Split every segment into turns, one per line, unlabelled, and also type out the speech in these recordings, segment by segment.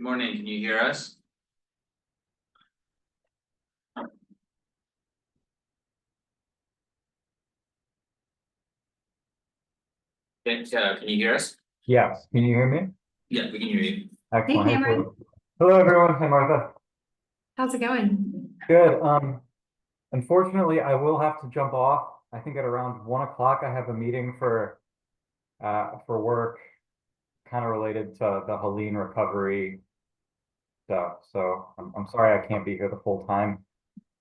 Good morning, can you hear us? Can you hear us?
Yes, can you hear me?
Yeah, we can hear you.
Excellent.
Hey, Cameron.
Hello, everyone. Hey, Martha.
How's it going?
Good. Unfortunately, I will have to jump off. I think at around 1 o'clock, I have a meeting for work, kind of related to the Helene recovery stuff. So I'm sorry I can't be here the full time.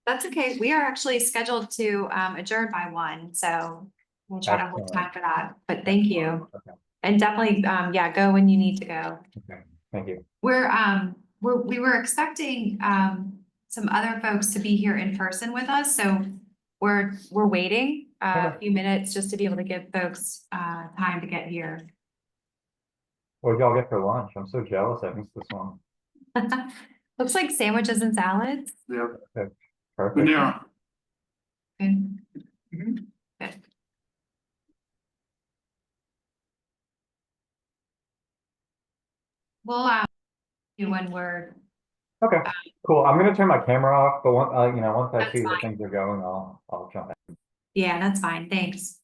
That's okay. We are actually scheduled to adjourn by 1, so we'll try to hold
Excellent.
time for that. But thank you.
Okay.
And definitely, yeah, go when you need to go.
Okay. Thank you.
We were expecting some other folks to be here in person with us, so we're waiting a
Okay.
few minutes just to be able to give folks time to get here.
What did y'all get for lunch? I'm so jealous. I missed this one.
Looks like sandwiches and salads.
Yeah,
Perfect.
yeah.
Good. Good. We'll you when we're
Okay. Cool. I'm gonna turn my camera off, but once I
That's
see that
fine.
things are going, I'll jump in.
yeah, that's fine. Thanks.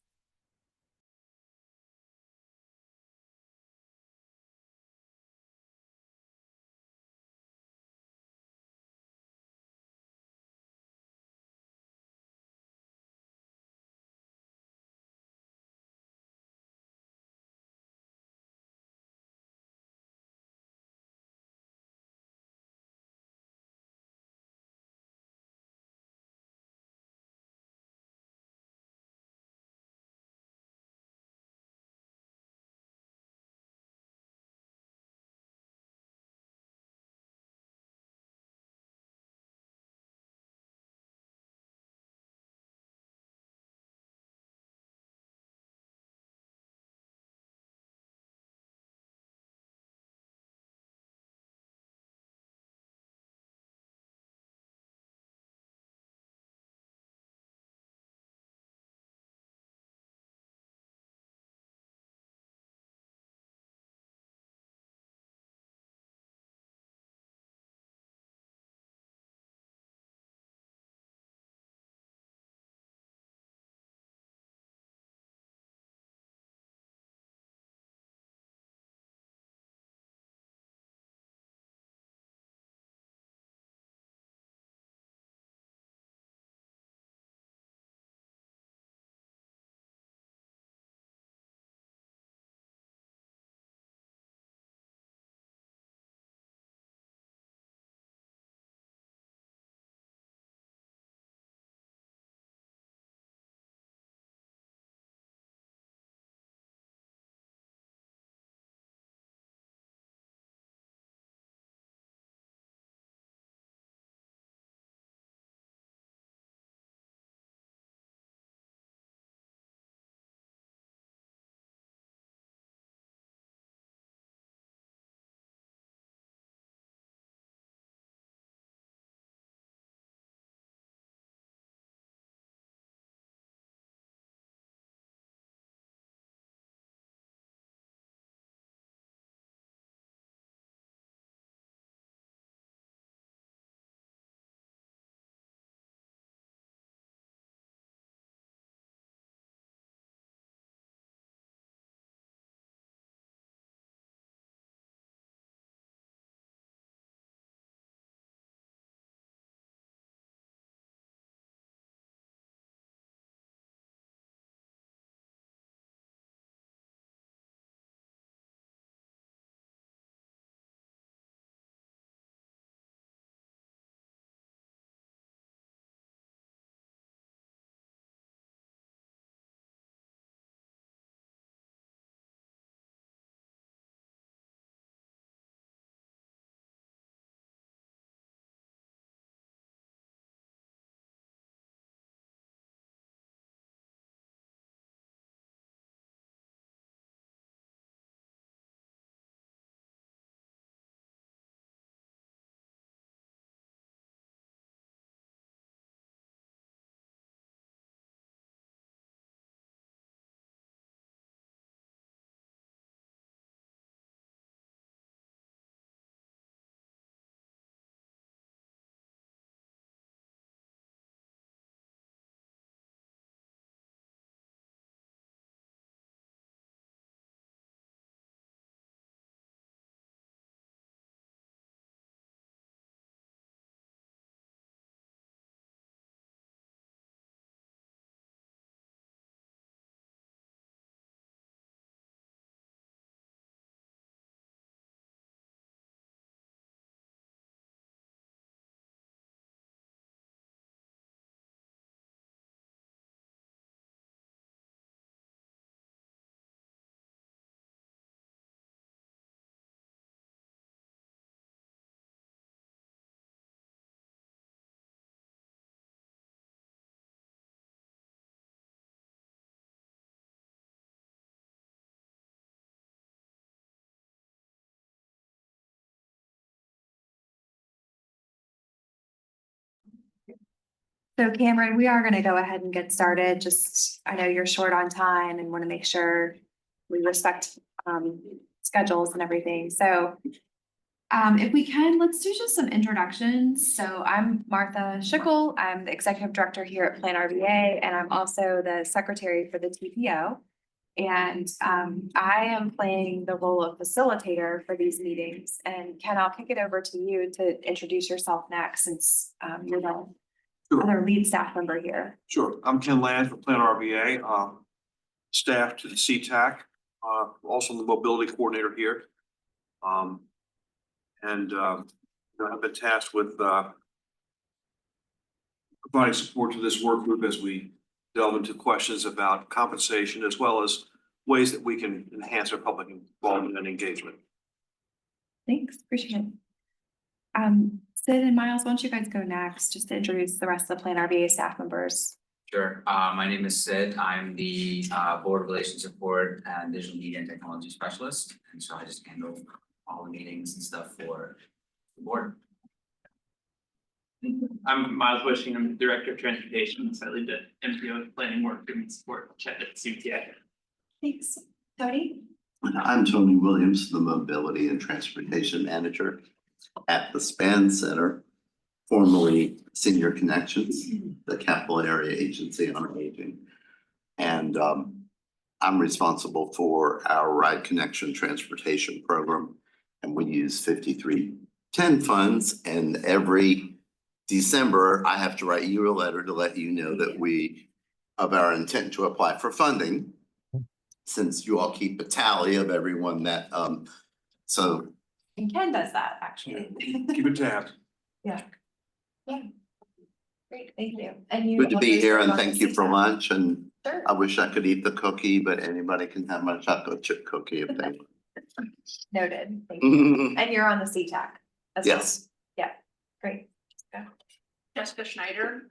So Cameron, we are gonna go ahead and get started. Just, I know you're short on time and want to make sure we respect schedules and everything. So if we can, let's do just some introductions. So I'm Martha Schickel. I'm the executive director here at Plan RBA, and I'm also the secretary for the TPO. And I am playing the role of facilitator for these meetings. And Ken, I'll kick it over to you to introduce yourself next, since you're the
Sure.
other lead staff member here.
Sure, I'm Ken Land for Plan RBA, staff to the CTAC, also the mobility coordinator here. I've been tasked with providing support to this work group as we delve into questions about compensation, as well as ways that we can enhance our public involvement and engagement.
Thanks, appreciate it. Sid and Miles, why don't you guys go next, just to introduce the rest of the Plan RBA staff members.
Sure. My name is Sid. I'm the Board Relations Support and Digital Media and Technology Specialist. And so I just handle all the meetings and stuff for the board.
I'm Miles Wishing. I'm the Director of Transportation, so I lead the MPO planning work and support chat at CTA.
Thanks. Tony?
I'm Tony Williams, the Mobility and Transportation Manager at the SPAN Center, formerly Senior Connections, the Capital Area Agency on Aging. And I'm responsible for our Ride Connection Transportation Program. And we use 5310 funds, and every December, I have to write you a letter to let you know that of our intent to apply for funding, since you all keep a tally of everyone that, so.
And Ken does that, actually.
Keep it tabbed.
Yeah. Great, thank you. And you
Good to be
also
here,
serve
and
on the
thank you for
CSAC.
lunch, and
Sure.
I wish I could eat the cookie, but anybody can have my chocolate chip cookie if they
Noted, thank you.
want.
And you're on the CTAC as well.
Yes,
Great.
Jessica Schneider,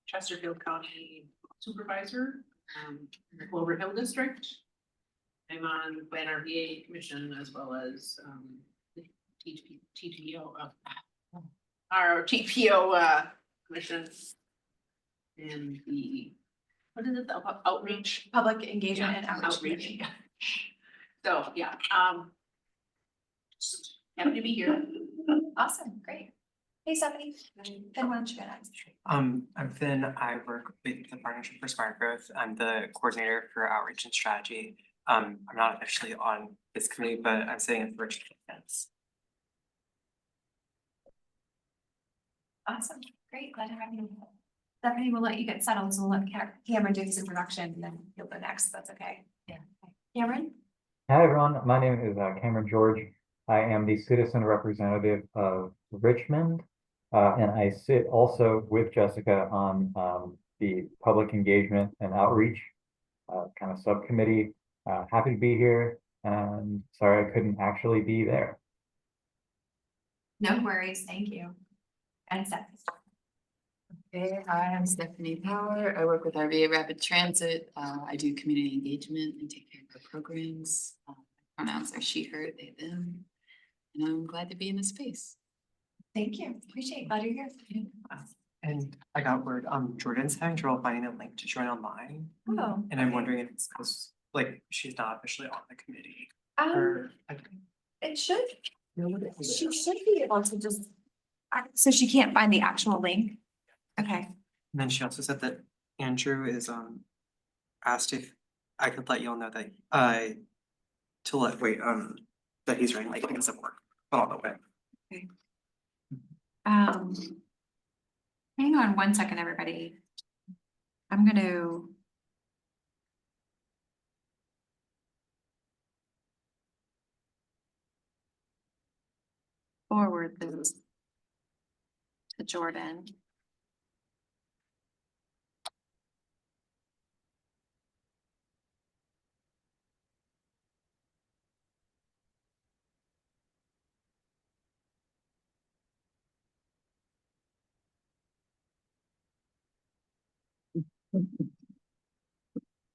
Chesterfield County Supervisor, in the Clover Hill District. I'm on the Plan RBA Commission as well as the TPO our TPO Commission. And the, what is it, the outreach?
Public engagement
Yeah,
and outreach.
outreach.
Committee.
So, yeah, happy to be here.
Awesome, great. Hey, Stephanie. Then why don't you go next?
I'm Finn. I work with the Partnership for Smart Growth. I'm the coordinator for outreach and strategy. I'm not officially on this committee, but I'm sitting in for events.
Awesome, great, glad to have you. Stephanie, we'll let you get settled, so we'll let Cameron do his introduction, and then you'll go next, if that's okay. Yeah. Cameron?
Hi, everyone. My name is Cameron George. I am the citizen representative of Richmond. And I sit also with Jessica on the public engagement and outreach kind of subcommittee. Happy to be here, and sorry I couldn't actually be there.
No worries, thank you. And Stephanie.
Hey, hi, I'm Stephanie Power. I work with RVA Rapid Transit. I do community engagement and take care of our programs. Pronouns are she, her, they, them. And I'm glad to be in this space.
Thank you, appreciate, glad you're here.
And I got word Jordan's having trouble finding a link to join online.
Oh.
And I'm wondering if it's because she's not officially on the committee.
It should, she should be able to just, so she can't find the actual link? Okay.
And then she also said that Andrew is asked if I could let y'all know that that he's running late because of work, but I'll know when.
Okay. Hang on one second, everybody. I'm gonna. Forward this to Jordan.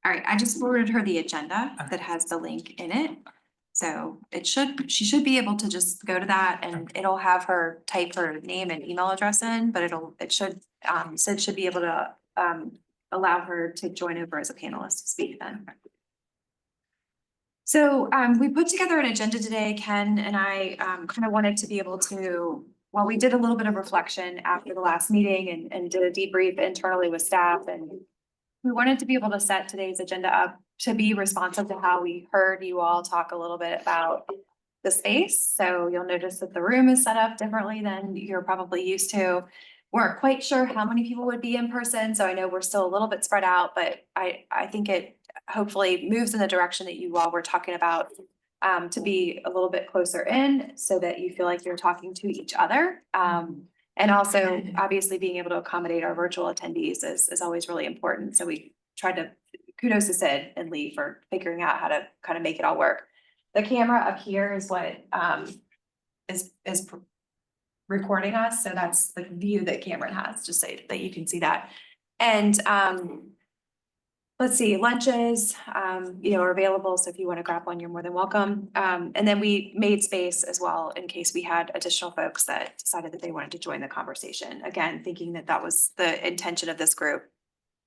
All right, I just forwarded her the agenda that has the link in it. So she should be able to just go to that and it'll have her type her name and email address in, but Sid should be able to, allow her to join over as a panelist to speak then. So, we put together an agenda today, Ken and I, kind of wanted to be able to, while we did a little bit of reflection after the last meeting and did a debrief internally with staff, and we wanted to be able to set today's agenda up to be responsive to how we heard you all talk a little bit about the space. So you'll notice that the room is set up differently than you're probably used to. Weren't quite sure how many people would be in person, so I know we're still a little bit spread out, but I think it hopefully moves in the direction that you all were talking about, to be a little bit closer in so that you feel like you're talking to each other. And also obviously being able to accommodate our virtual attendees is always really important. So we tried to, kudos to Sid and Lee for figuring out how to kind of make it all work. The camera up here is what is recording us. So that's the view that Cameron has, just so that you can see that. And let's see, lunches, are available. So if you want to grab one, you're more than welcome. And then we made space as well in case we had additional folks that decided that they wanted to join the conversation. Again, thinking that that was the intention of this group.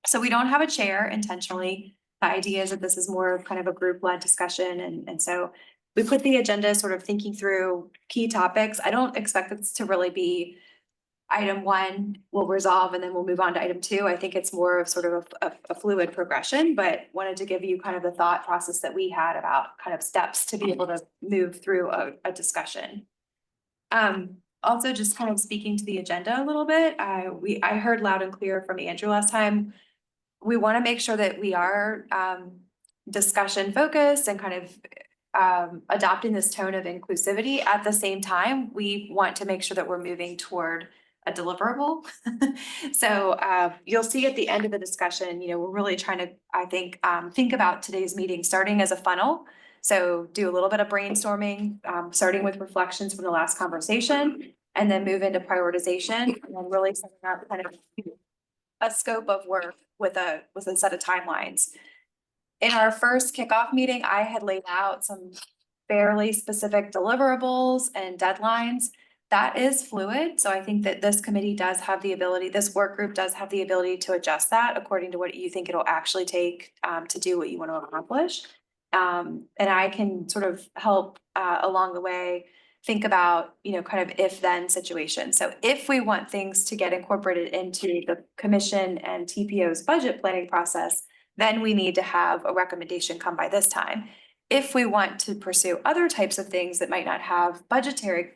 So we don't have a chair intentionally. The idea is that this is more of kind of a group-led discussion. And so we put the agenda sort of thinking through key topics. I don't expect this to really be item 1 we'll resolve and then we'll move on to item 2. I think it's more of sort of a fluid progression, but wanted to give you kind of the thought process that we had about kind of steps to be able to move through a discussion. Also just kind of speaking to the agenda a little bit, I heard loud and clear from Andrew last time. We want to make sure that we are discussion focused and kind of adopting this tone of inclusivity. At the same time, we want to make sure that we're moving toward a deliverable. So you'll see at the end of the discussion, we're really trying to, I think about today's meeting starting as a funnel. So do a little bit of brainstorming, starting with reflections from the last conversation, and then move into prioritization, and then really setting up kind of a scope of work with a set of timelines. In our first kickoff meeting, I had laid out some fairly specific deliverables and deadlines. That is fluid, so I think that this committee does have the ability, this work group does have the ability to adjust that according to what you think it'll actually take to do what you want to accomplish. And I can sort of help along the way think about, kind of if-then situations. So if we want things to get incorporated into the commission and TPO's budget planning process, then we need to have a recommendation come by this time. If we want to pursue other types of things that might not have budgetary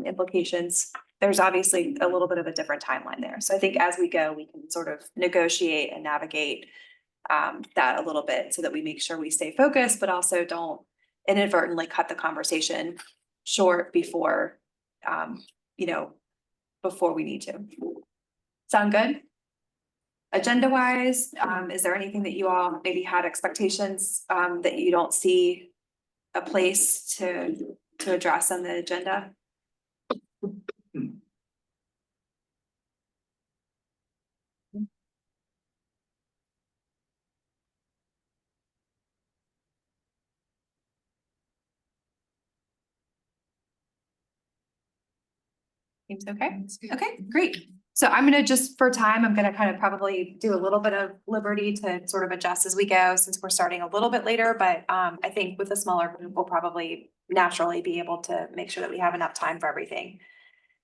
implications, there's obviously a little bit of a different timeline there. So I think as we go, we can sort of negotiate and navigate that a little bit so that we make sure we stay focused, but also don't inadvertently cut the conversation short before, before we need to. Sound good? Agenda wise, is there anything that you all maybe had expectations that you don't see a place to address on the agenda? Seems okay. Okay, great. So I'm gonna just, for time, I'm gonna kind of probably do a little bit of liberty to sort of adjust as we go, since we're starting a little bit later, but I think with a smaller group, we'll probably naturally be able to make sure that we have enough time for everything.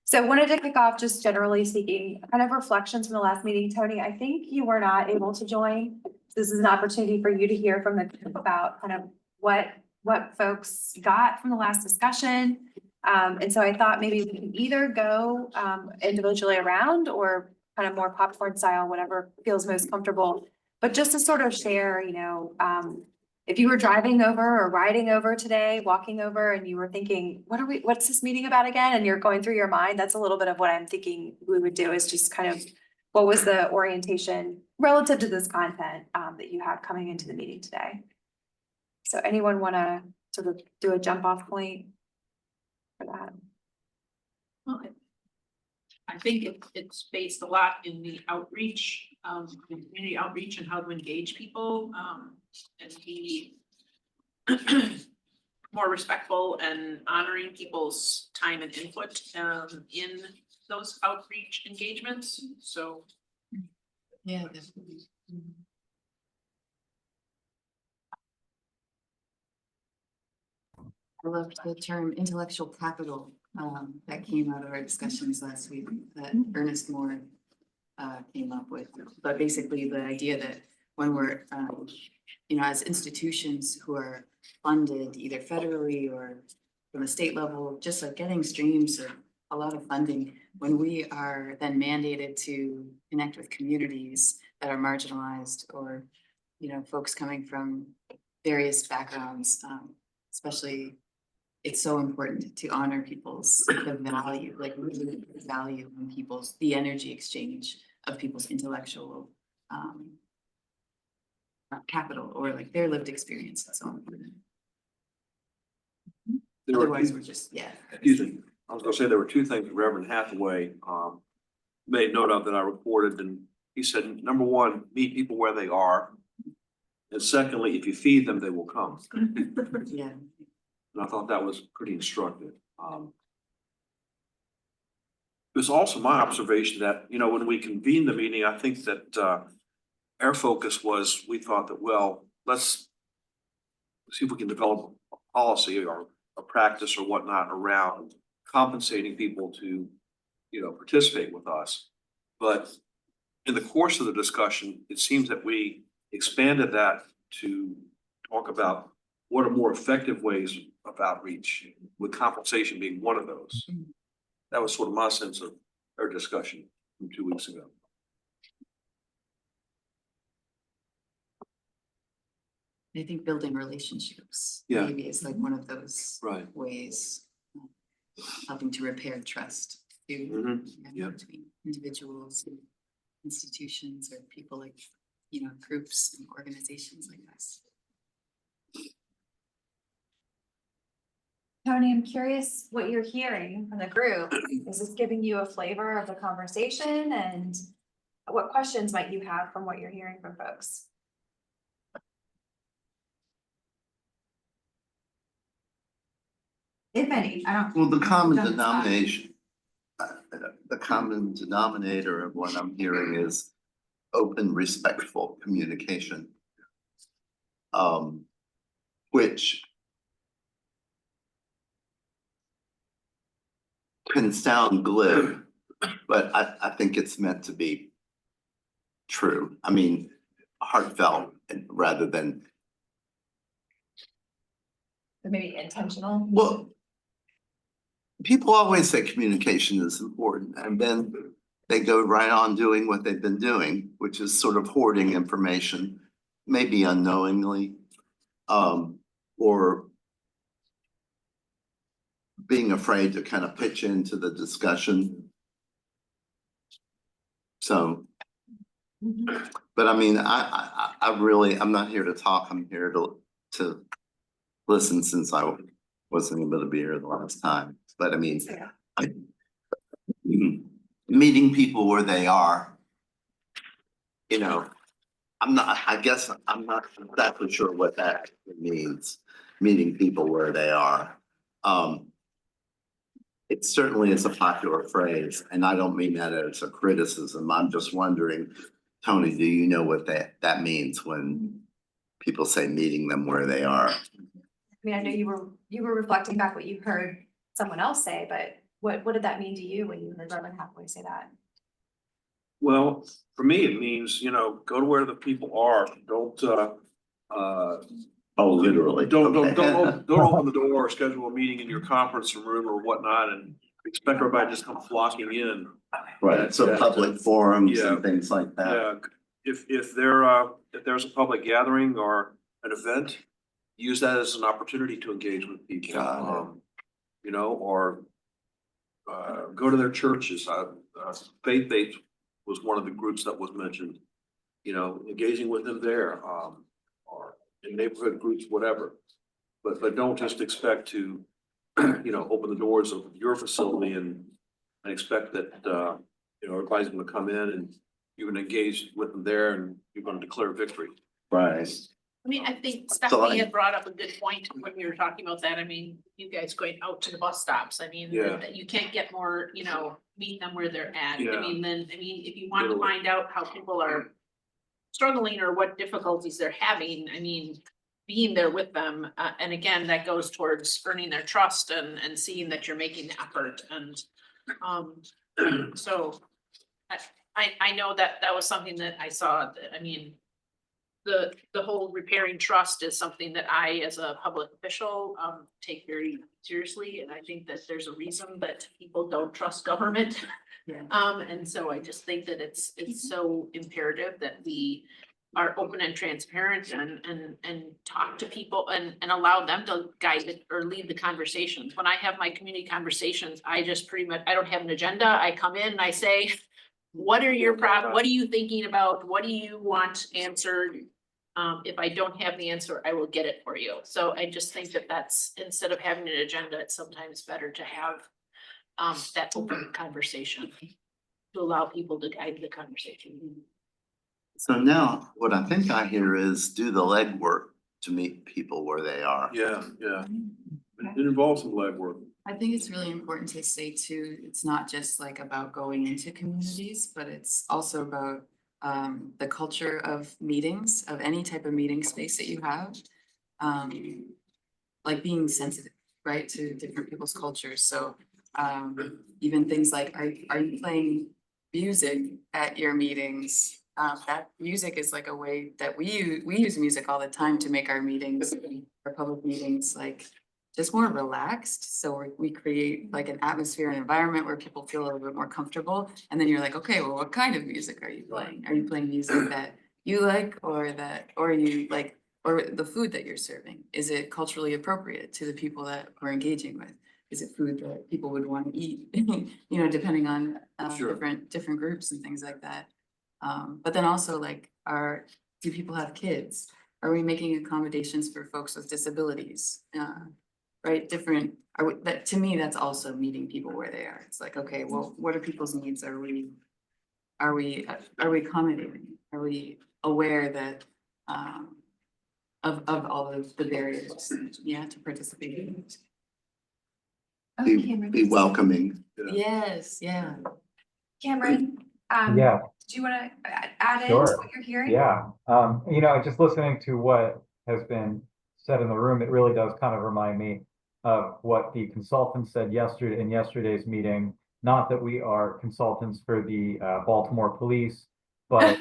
So wanted to kick off just generally speaking, kind of reflections from the last meeting. Tony, I think you were not able to join. This is an opportunity for you to hear from the group about kind of what folks got from the last discussion. And so I thought maybe we can either go individually around or kind of more popcorn style, whatever feels most comfortable. But just to sort of share, if you were driving over or riding over today, walking over, and you were thinking, what's this meeting about again? And you're going through your mind, that's a little bit of what I'm thinking we would do, is just kind of, what was the orientation relative to this content that you had coming into the meeting today? So anyone want to sort of do a jump off point for that?
Well, I think it's based a lot in the outreach, community outreach and how to engage people. And the more respectful and honoring people's time and input in those outreach engagements, so.
Yeah, definitely. I loved the term intellectual capital that came out of our discussions last week that Ernest Moore came up with. But basically the idea that when we're, you know, as institutions who are funded either federally or from a state level, just like getting streams of a lot of funding, when we are then mandated to connect with communities that are marginalized or, you know, folks coming from various backgrounds, especially it's so important to honor people's the value, like really value in people's, the energy exchange of people's intellectual capital or like their lived experience. It's so important.
There were
Otherwise,
two-
we're just, yeah.
Excuse me, I was gonna say there were two things Reverend Hathaway made note of that I reported, and he said, number one, meet people where they are. And secondly, if you feed them, they will come.
Yeah.
And I thought that was pretty instructive. It was also my observation that, you know, when we convened the meeting, I think that our focus was, we thought that, well, let's see if we can develop a policy or a practice or whatnot around compensating people to, you know, participate with us. But in the course of the discussion, it seems that we expanded that to talk about what are more effective ways of outreach, with compensation being one of those. That was sort of my sense of our discussion from 2 weeks ago.
I think building relationships
Yeah.
maybe is like one of those
Right.
ways, helping to repair trust too,
Mhm. Yep.
between individuals and institutions or people like, you know, groups and organizations like us.
Tony, I'm curious what you're hearing from the group. Is this giving you a flavor of the conversation, and what questions might you have from what you're hearing from folks? If any, I don't.
Well, the common
Don't stop.
denomination, the common denominator of what I'm hearing is open, respectful communication. Which can sound glib, but I think it's meant to be true. I mean, heartfelt and rather than,
Maybe intentional.
well, people always say communication is important, and then they go right on doing what they've been doing, which is sort of hoarding information, maybe unknowingly, or being afraid to kind of pitch into the discussion. So, but I mean, I really, I'm not here to talk, I'm here to listen, since I wasn't able to be here the last time. But I mean, meeting people where they are, you know, I guess I'm not exactly sure what that means, meeting people where they are. It certainly is a popular phrase, and I don't mean that as a criticism. I'm just wondering, Tony, do you know what that means when people say meeting them where they are?
I mean, I know you were reflecting back what you heard someone else say, but what did that mean to you when you heard Reverend Hathaway say that?
Well, for me, it means, you know, go to where the people are. Don't
Oh, literally.
Don't
Okay.
open the door or schedule a meeting in your conference room or whatnot and expect everybody to just come flocking in.
Right, so public forums
Yeah.
and things like that.
Yeah, if there's a public gathering or an event, use that as an opportunity to engage with people.
Got it.
You know, or go to their churches. Faith was one of the groups that was mentioned. You know, engaging with them there, or in neighborhood groups, whatever. But don't just expect to, you know, open the doors of your facility and expect that, you know, everybody's gonna come in and you're gonna engage with them there and you're gonna declare victory.
Right.
I mean, I think
So
Stephanie
I-
had brought up a good point when we were talking about that. I mean, you guys going out to the bus stops. I mean,
Yeah.
that you can't get more, meet them where they're at.
Yeah.
If you want to
Literally.
find out how people are struggling or what difficulties they're having, I mean, being there with them, and again, that goes towards earning their trust and seeing that you're making the effort and, so I know that was something that I saw, that, I mean, the whole repairing trust is something that I, as a public official, take very seriously, and I think that there's a reason that people don't trust government.
Yeah.
And so I just think that it's so imperative that we are open and transparent and talk to people and allow them to guide it or lead the conversations. When I have my community conversations, I just pretty much, I don't have an agenda. I come in and I say, what are your what are you thinking about? What do you want answered? If I don't have the answer, I will get it for you. So I just think that that's, instead of having an agenda, it's sometimes better to have that open conversation to allow people to guide the conversation.
So now, what I think I hear is do the legwork to meet people where they are.
Yeah, yeah. It involves some legwork.
I think it's really important to say too, it's not just like about going into communities, but it's also about the culture of meetings, of any type of meeting space that you have. Like being sensitive, right, to different people's cultures. So even things like, are you playing music at your meetings? That music is like a way that we use music all the time to make our meetings, our public meetings, like just more relaxed. So we create like an atmosphere and environment where people feel a little bit more comfortable. And then you're like, okay, well, what kind of music are you playing? Are you playing music that you like, or you like, or the food that you're serving? Is it culturally appropriate to the people that we're engaging with? Is it food that people would want to eat, depending on
Sure.
different groups and things like that. But then also like, do people have kids? Are we making accommodations for folks with disabilities? Right, that, to me, that's also meeting people where they are. It's like, okay, well, what are people's needs? Are we accommodating? Are we aware that, of all of the barriers, to participate?
Be welcoming.
Yes, yeah.
Cameron,
Yeah,
do you wanna add in to
Sure.
what you're hearing?
yeah. Just listening to what has been said in the room, it really does kind of remind me of what the consultant said yesterday in yesterday's meeting. Not that we are consultants for the Baltimore police, but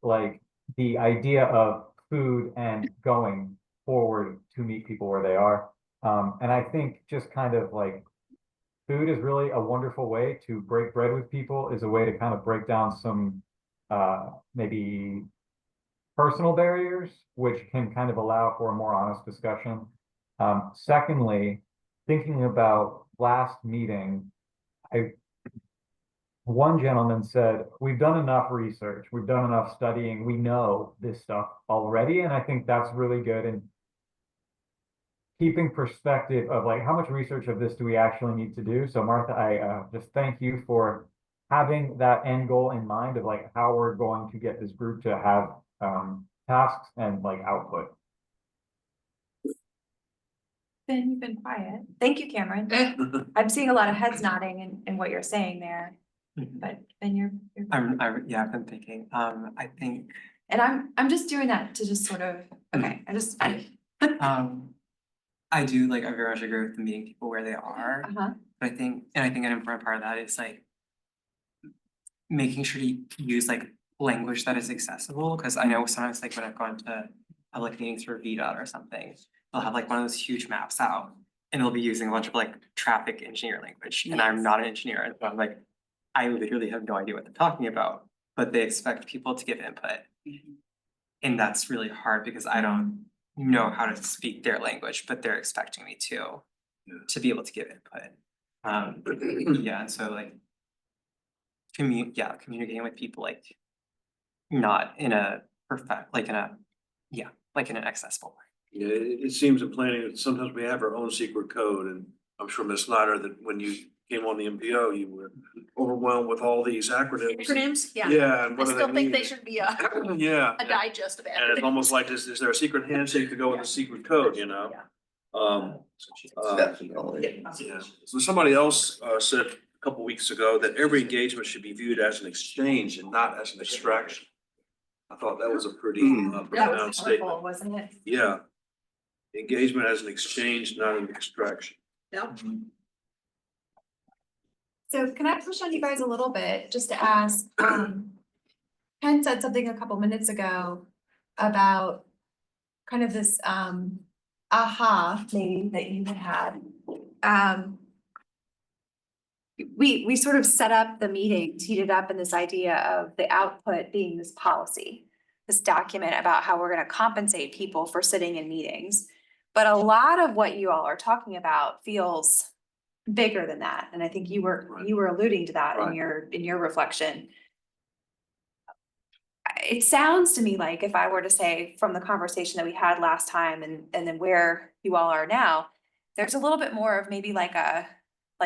like the idea of food and going forward to meet people where they are. And I think just kind of like food is really a wonderful way to break bread with people, is a way to kind of break down some maybe personal barriers, which can kind of allow for a more honest discussion. Secondly, thinking about last meeting, one gentleman said, we've done enough research, we've done enough studying, we know this stuff already, and I think that's really good. And keeping perspective of like, how much research of this do we actually need to do? So Martha, I just thank you for having that end goal in mind of like how we're going to get this group to have tasks and like output.
Ben, you've been quiet. Thank you, Cameron. I'm seeing a lot of heads nodding in what you're saying there, but Ben, you're.
I've been thinking, I think,
And I'm just doing that to just sort of, okay,
I do like, I very much agree with the meeting people where they are.
Uh-huh.
But I think an important part of that is like making sure you use like language that is accessible, because I know sometimes like when I've gone to public meetings for VDOT or something, they'll have like one of those huge maps out and they'll be using a bunch of like traffic engineer language, and I'm not an engineer, and so I'm like, I literally have no idea what they're talking about, but they expect people to give input. And that's really hard because I don't know how to speak their language, but they're expecting me to be able to give input. And so like communicating with people like not in a in an accessible way.
Yeah, it seems in planning that sometimes we have our own secret code, and I'm sure Ms. Snyder, that when you came on the MPO, you were overwhelmed with all these acronyms.
Acronyms, yeah.
Yeah, and
I
what do they
still think they
mean?
should be a
Yeah.
digest of
And it's
acronyms.
almost like, is there a secret handshake to go with a secret code, you know?
Definitely.
Yeah. So somebody else said a couple weeks ago that every engagement should be viewed as an exchange and not as an extraction. I thought that was a pretty
That
profound
was
statement.
powerful, wasn't it?
Yeah. Engagement as an exchange, not an extraction.
Yep.
So can I push on you guys a little bit, just to ask, Ken said something a couple minutes ago about kind of this, aha, maybe that you had had. We sort of set up the meeting, teed it up in this idea of the output being this policy, this document about how we're gonna compensate people for sitting in meetings. But a lot of what you all are talking about feels bigger than that, and I think you were alluding to that in
Right.
your reflection. It sounds to me like if I were to say from the conversation that we had last time and then where you all are now, there's a little bit more of maybe like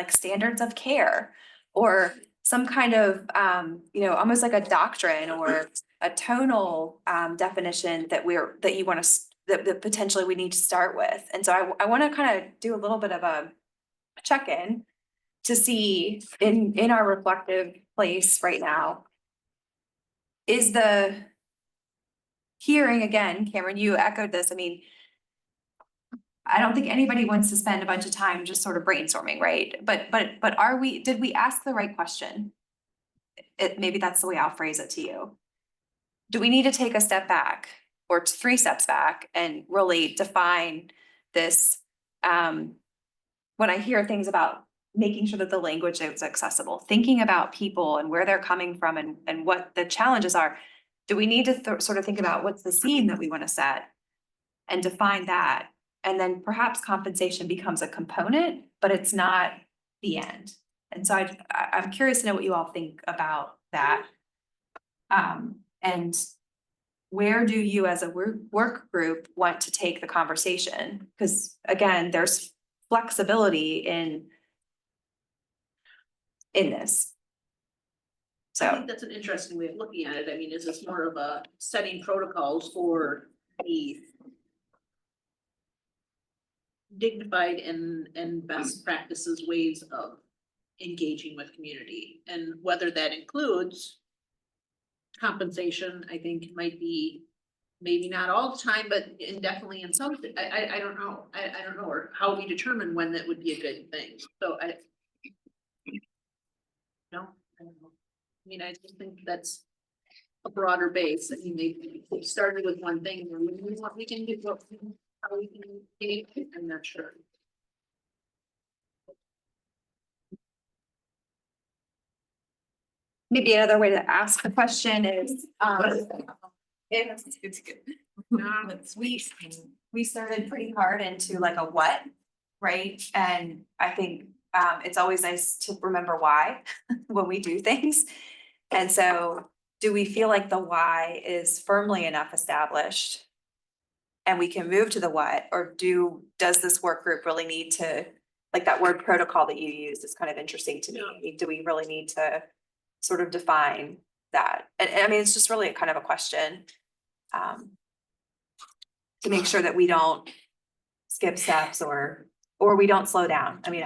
standards of care or some kind of, almost like a doctrine or a tonal definition that you want to, that potentially we need to start with. And so I want to kind of do a little bit of a check-in to see in our reflective place right now. Is the hearing, again, Cameron, you echoed this, I mean, I don't think anybody wants to spend a bunch of time just sort of brainstorming, right? But did we ask the right question? Maybe that's the way I'll phrase it to you. Do we need to take a step back or 3 steps back and really define this? When I hear things about making sure that the language is accessible, thinking about people and where they're coming from and what the challenges are, do we need to sort of think about what's the scene that we want to set and define that? And then perhaps compensation becomes a component, but it's not the end. And so I'm curious to know what you all think about that. And where do you as a work group want to take the conversation? Because again, there's flexibility in this.
I
So,
think that's an interesting way of looking at it. I mean, is this more of a setting protocols for the dignified and best practices ways of engaging with community, and whether that includes compensation, I think might be maybe not all the time, but definitely in some, I don't know. I don't know, or how we determine when that would be a good thing. So I don't know. I mean, I just think that's a broader base. I mean, maybe we started with one thing and we can do what, how we can engage, I'm not sure.
maybe another way to ask the question is,
It's good.
we started pretty hard into like a what, right? And I think it's always nice to remember why when we do things. And so do we feel like the why is firmly enough established? And we can move to the what, or does this work group really need to, like that word protocol that you used is kind of interesting to me. Do we really need to sort of define that? And I mean, it's just really a kind of a question. To make sure that we don't skip steps or we don't slow down. I mean,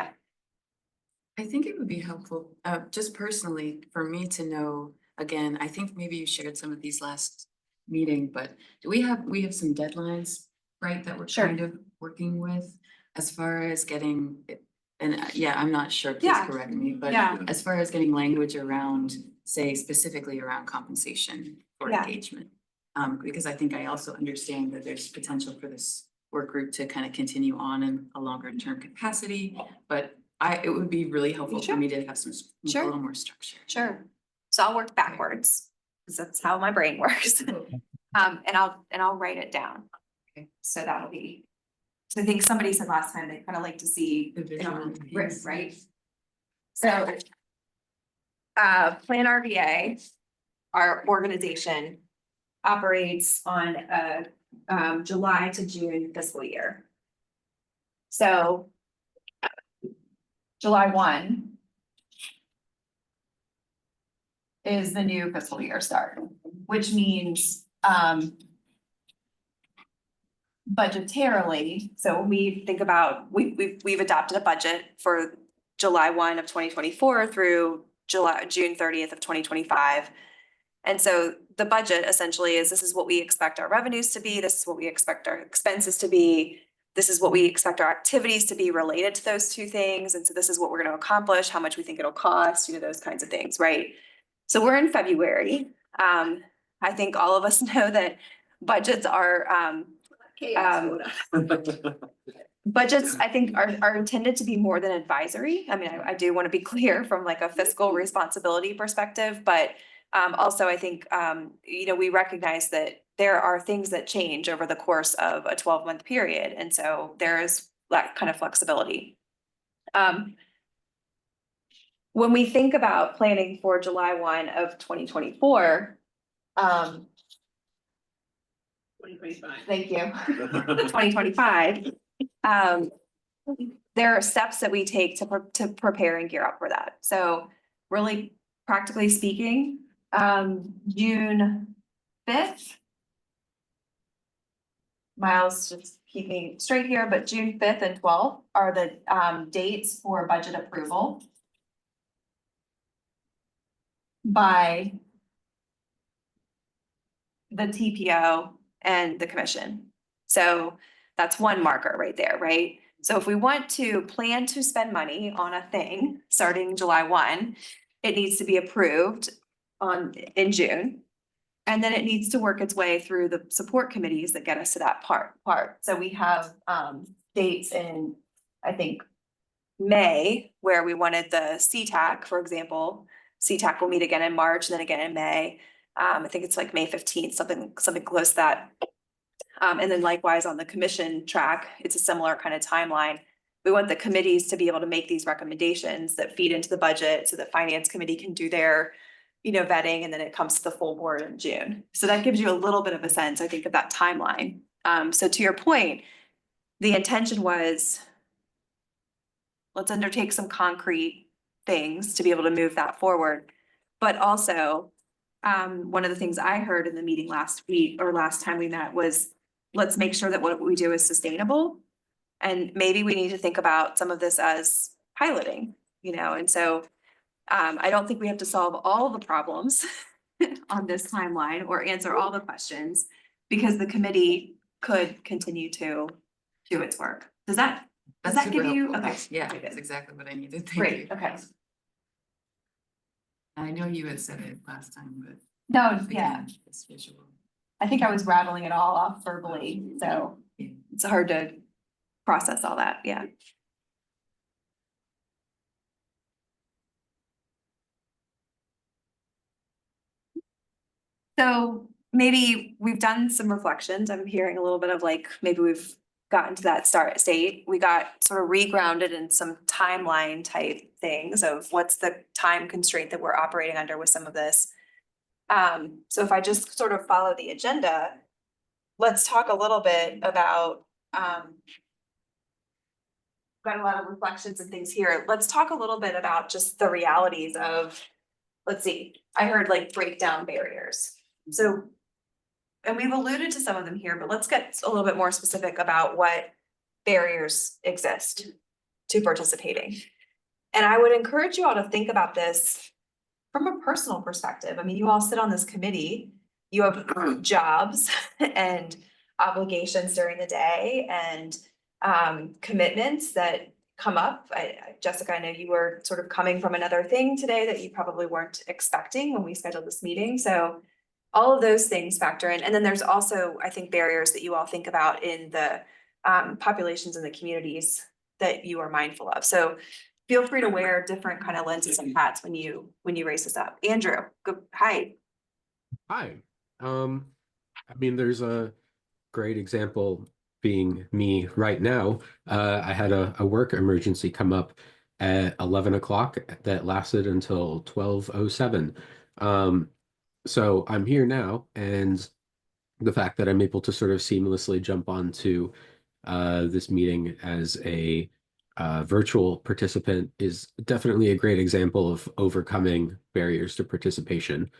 I think it would be helpful, just personally, for me to know, again, I think maybe you shared some of these last meeting, but do we have some deadlines, right, that we're
Sure.
kind of working with as far as getting, and yeah, I'm not sure, please
Yeah.
correct me, but
Yeah.
as far as getting language around, say specifically around compensation for
Yeah.
engagement. Because I think I also understand that there's potential for this work group to kind of continue on in a longer term capacity, but it would be really helpful
Sure.
for me to have a
Sure.
little more structure.
sure. So I'll work backwards because that's how my brain works. And I'll write it down.
Okay.
So that'll be, so I think somebody said last time, they kind of like to see
The
it
visual,
written,
yes.
right? So Plan RVA, our organization, operates on a July to June fiscal year. So July 1 is the new fiscal year start, which means, budgetarily, so when we think about, we've adopted a budget for July 1 of 2024 through June 30th of 2025. And so the budget essentially is, this is what we expect our revenues to be, this is what we expect our expenses to be, this is what we expect our activities to be related to those two things, and so this is what we're gonna accomplish, how much we think it'll cost, those kinds of things, right? So we're in February. I think all of us know that budgets are, budgets, I think, are intended to be more than advisory. I mean, I do want to be clear from like a fiscal responsibility perspective, but also I think, we recognize that there are things that change over the course of a 12-month period. And so there is that kind of flexibility. When we think about planning for July 1 of 2024,
2025.
thank you. 2025. There are steps that we take to prepare and gear up for that. So really practically speaking, June 5th. Miles just keep me straight here, but June 5th and 12th are the dates for budget approval by the TPO and the commission. So that's one marker right there, right? So if we want to plan to spend money on a thing starting July 1, it needs to be approved in June. And then it needs to work its way through the support committees that get us to that part. So we have dates in, I think, May, where we wanted the CTAC, for example. CTAC will meet again in March, then again in May. I think it's like May 15th, something close to that. And then likewise on the commission track, it's a similar kind of timeline. We want the committees to be able to make these recommendations that feed into the budget so that finance committee can do their, vetting, and then it comes to the full board in June. So that gives you a little bit of a sense, I think, of that timeline. So to your point, the intention was, let's undertake some concrete things to be able to move that forward. But also, one of the things I heard in the meeting last week or last time we met was, let's make sure that what we do is sustainable. And maybe we need to think about some of this as piloting, and so I don't think we have to solve all the problems on this timeline or answer all the questions, because the committee could continue to do its work. Does that give
super
you?
helpful.
Okay.
Yeah,
Okay,
that's
good.
exactly what I needed. Thank
Great,
you.
okay.
I know you had said it last time, but
No, yeah,
again, it's visual.
I think I was rattling it all off verbally, so it's hard to process all that, yeah. So maybe we've done some reflections. I'm hearing a little bit of like, maybe we've gotten to that start state. We got sort of regrounded in some timeline type things of what's the time constraint that we're operating under with some of this. So if I just sort of follow the agenda, let's talk a little bit about, got a lot of reflections and things here. Let's talk a little bit about just the realities of, let's see, I heard like breakdown barriers. So, and we've alluded to some of them here, but let's get a little bit more specific about what barriers exist to participating. And I would encourage you all to think about this from a personal perspective. I mean, you all sit on this committee, you have jobs and obligations during the day and commitments that come up. Jessica, I know you were sort of coming from another thing today that you probably weren't expecting when we scheduled this meeting. So all of those things factor in. And then there's also, I think, barriers that you all think about in the populations and the communities that you are mindful of. So feel free to wear different kind of lenses and hats when you raise this up. Andrew, hi.
Hi. I mean, there's a great example being me right now. I had a work emergency come up at 11 o'clock that lasted until 12:07. So I'm here now, and the fact that I'm able to sort of seamlessly jump onto this meeting as a virtual participant is definitely a great example of overcoming barriers to participation.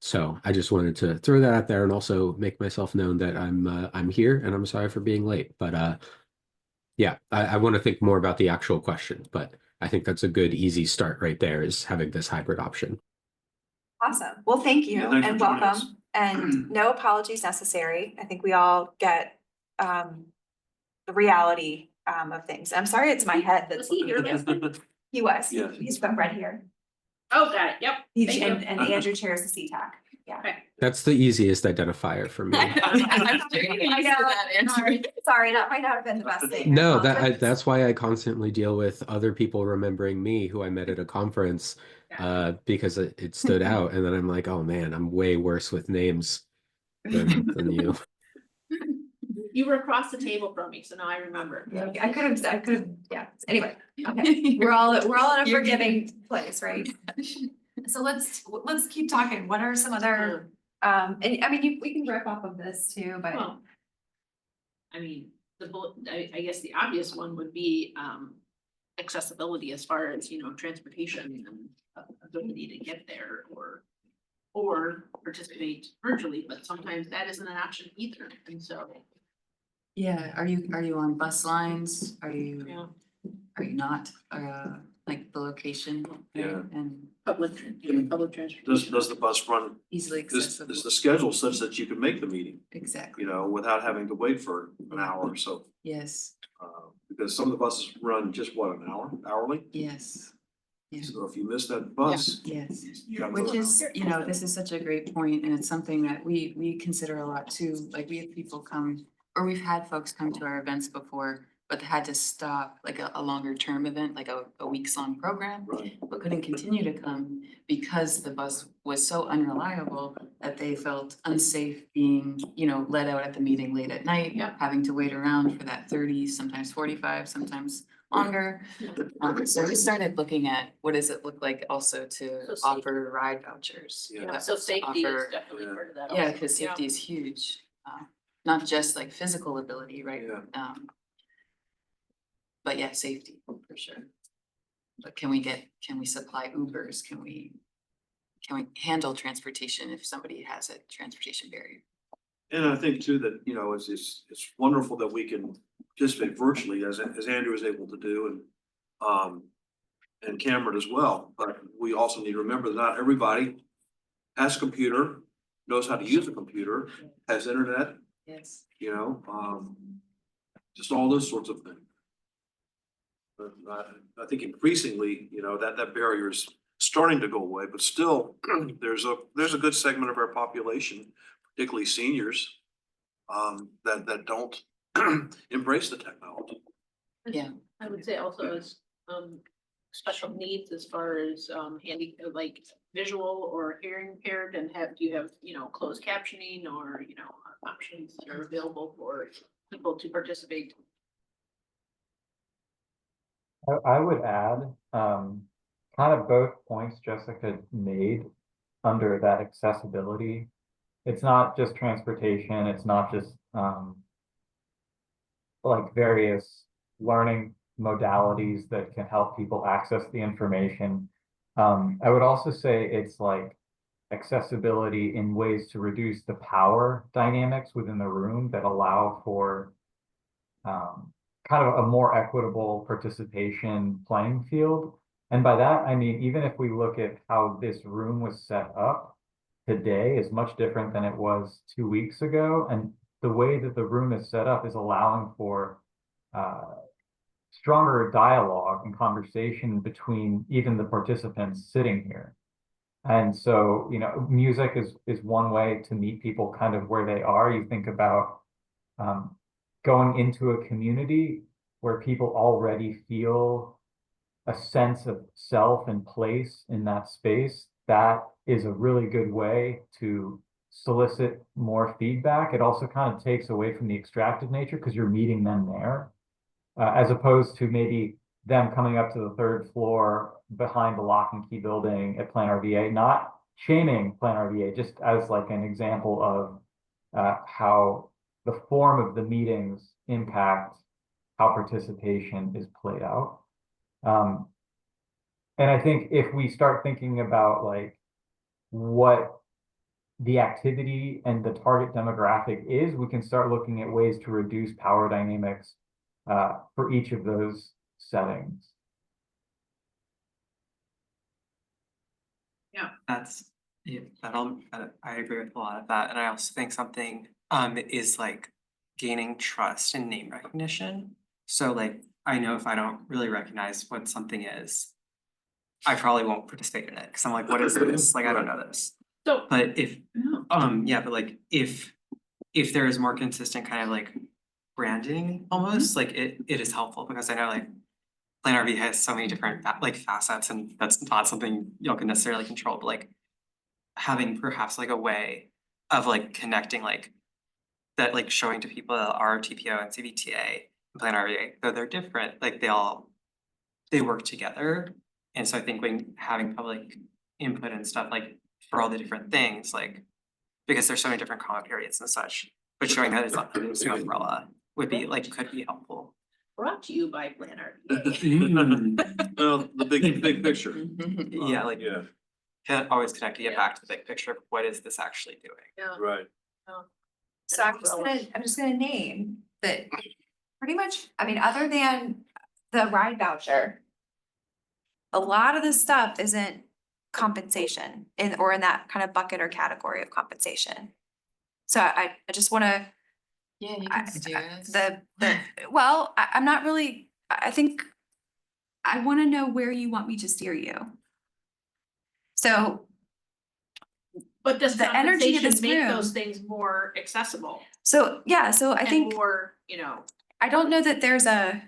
So I just wanted to throw that out there and also make myself known that I'm here and I'm sorry for being late. But yeah, I want to think more about the actual question, but I think that's a good easy start right there, is having this hybrid option.
Awesome. Well, thank you
Yeah, thanks for
and
joining us.
welcome, and no apologies necessary. I think we all get the reality of things. I'm sorry, it's my head that's.
Was he here last night?
He was.
Yeah.
He's got red here.
Oh, got it, yep. Thank you.
And Andrew chairs the CTAC. Yeah.
Okay.
That's the easiest identifier for me.
I know. Sorry, that might not have been the best thing.
No, that's why I constantly deal with other people remembering me who I met at a conference, because it stood out, and then I'm like, oh man, I'm way worse with names than you.
You were across the table from me, so now I remember.
I could have, yeah. Anyway, okay. We're all in a
You're
forgiving place, right? So let's keep talking. What are some other, and I mean, we can rip off of this too, but.
Well, I mean, I guess the obvious one would be accessibility as far as, transportation and ability to get there or participate virtually, but sometimes that isn't an option either, and so.
Yeah, are you on bus lines? Are you not, like the location?
Yeah.
And
Public transportation.
Does the bus run,
easily accessible?
is the schedule such that you can make the meeting,
Exactly,
without having to wait for an hour or so?
yes,
Because some of the buses run just what, an hour, hourly?
yes, yeah.
So if you miss that bus.
Yes.
you gotta
Which
go
is, this is such a great point, and it's something that we consider a lot too. Like, we have people come, or we've had folks come to our events before, but they had to stop, like a longer term event, like a weeks long program,
Right.
but couldn't continue to come because the bus was so unreliable that they felt unsafe being, let out at the meeting late at night,
Yeah.
having to wait around for that 30, sometimes 45, sometimes longer. So we started looking at what does it look like also to
So
offer ride vouchers.
Yeah.
that
So safety is
offer-
definitely part of that.
Yeah,
also.
because safety is huge, not just like physical ability, right?
Yeah.
But yeah, safety for sure. But can we supply Ubers? Can we handle transportation if somebody has a transportation barrier?
And I think too that, it's wonderful that we can participate virtually as Andrew is able to do and Cameron as well. But we also need to remember that not everybody has a computer, knows how to use a computer, has internet,
Yes.
just all those sorts of things. But I think increasingly, that barrier is starting to go away, but still, there's a good segment of our population, particularly seniors, that don't embrace the technology.
Yeah.
I would say also as special needs as far as like visual or hearing impaired, and do you have, closed captioning or, options that are available for people to participate?
I would add, kind of both points Jessica made under that accessibility. It's not just transportation, it's not just, like various learning modalities that can help people access the information. I would also say it's like accessibility in ways to reduce the power dynamics within the room that allow for kind of a more equitable participation playing field. And by that, I mean, even if we look at how this room was set up today is much different than it was 2 weeks ago. And the way that the room is set up is allowing for stronger dialogue and conversation between even the participants sitting here. And so, music is one way to meet people kind of where they are. You think about going into a community where people already feel a sense of self and place in that space. That is a really good way to solicit more feedback. It also kind of takes away from the extractive nature because you're meeting them there, as opposed to maybe them coming up to the third floor behind the Lock and Key building at Plan RVA, not shaming Plan RVA, just as like an example of how the form of the meetings impact how participation is played out. And I think if we start thinking about like what the activity and the target demographic is, we can start looking at ways to reduce power dynamics for each of those settings.
That's, yeah, I agree with a lot of that, and I also think something is like gaining trust and name recognition. So like, I know if I don't really recognize what something is, I probably won't participate in it, because I'm like, what is this? Like, I don't know this.
So,
But if, yeah, but like, if there is more consistent kind of like branding almost, like it is helpful, because I know like Plan RV has so many different like facets, and that's not something y'all can necessarily control, but like having perhaps like a way of like connecting like that, like showing to people that our TPO and CBTA and Plan RV, though they're different, like they work together. And so I think when having public input and stuff like for all the different things, like because there's so many different comment periods and such, but showing that it's not the same umbrella would be like, could be helpful.
brought to you by Planner.
Well, the big picture.
Yeah, like
Yeah,
always connecting it back to the big picture of what is this actually doing?
Yeah.
right.
So I'm just gonna name that pretty much, I mean, other than the ride voucher. A lot of this stuff isn't compensation or in that kind of bucket or category of compensation. So I just wanna,
Yeah, you
I-
can steer us.
well, I'm not really, I think. I wanna know where you want me to steer you. So,
But does
The energy of
compensation
this
make
room-
those things more accessible?
yeah, so I
And
think,
more, you know,
I don't know that there's a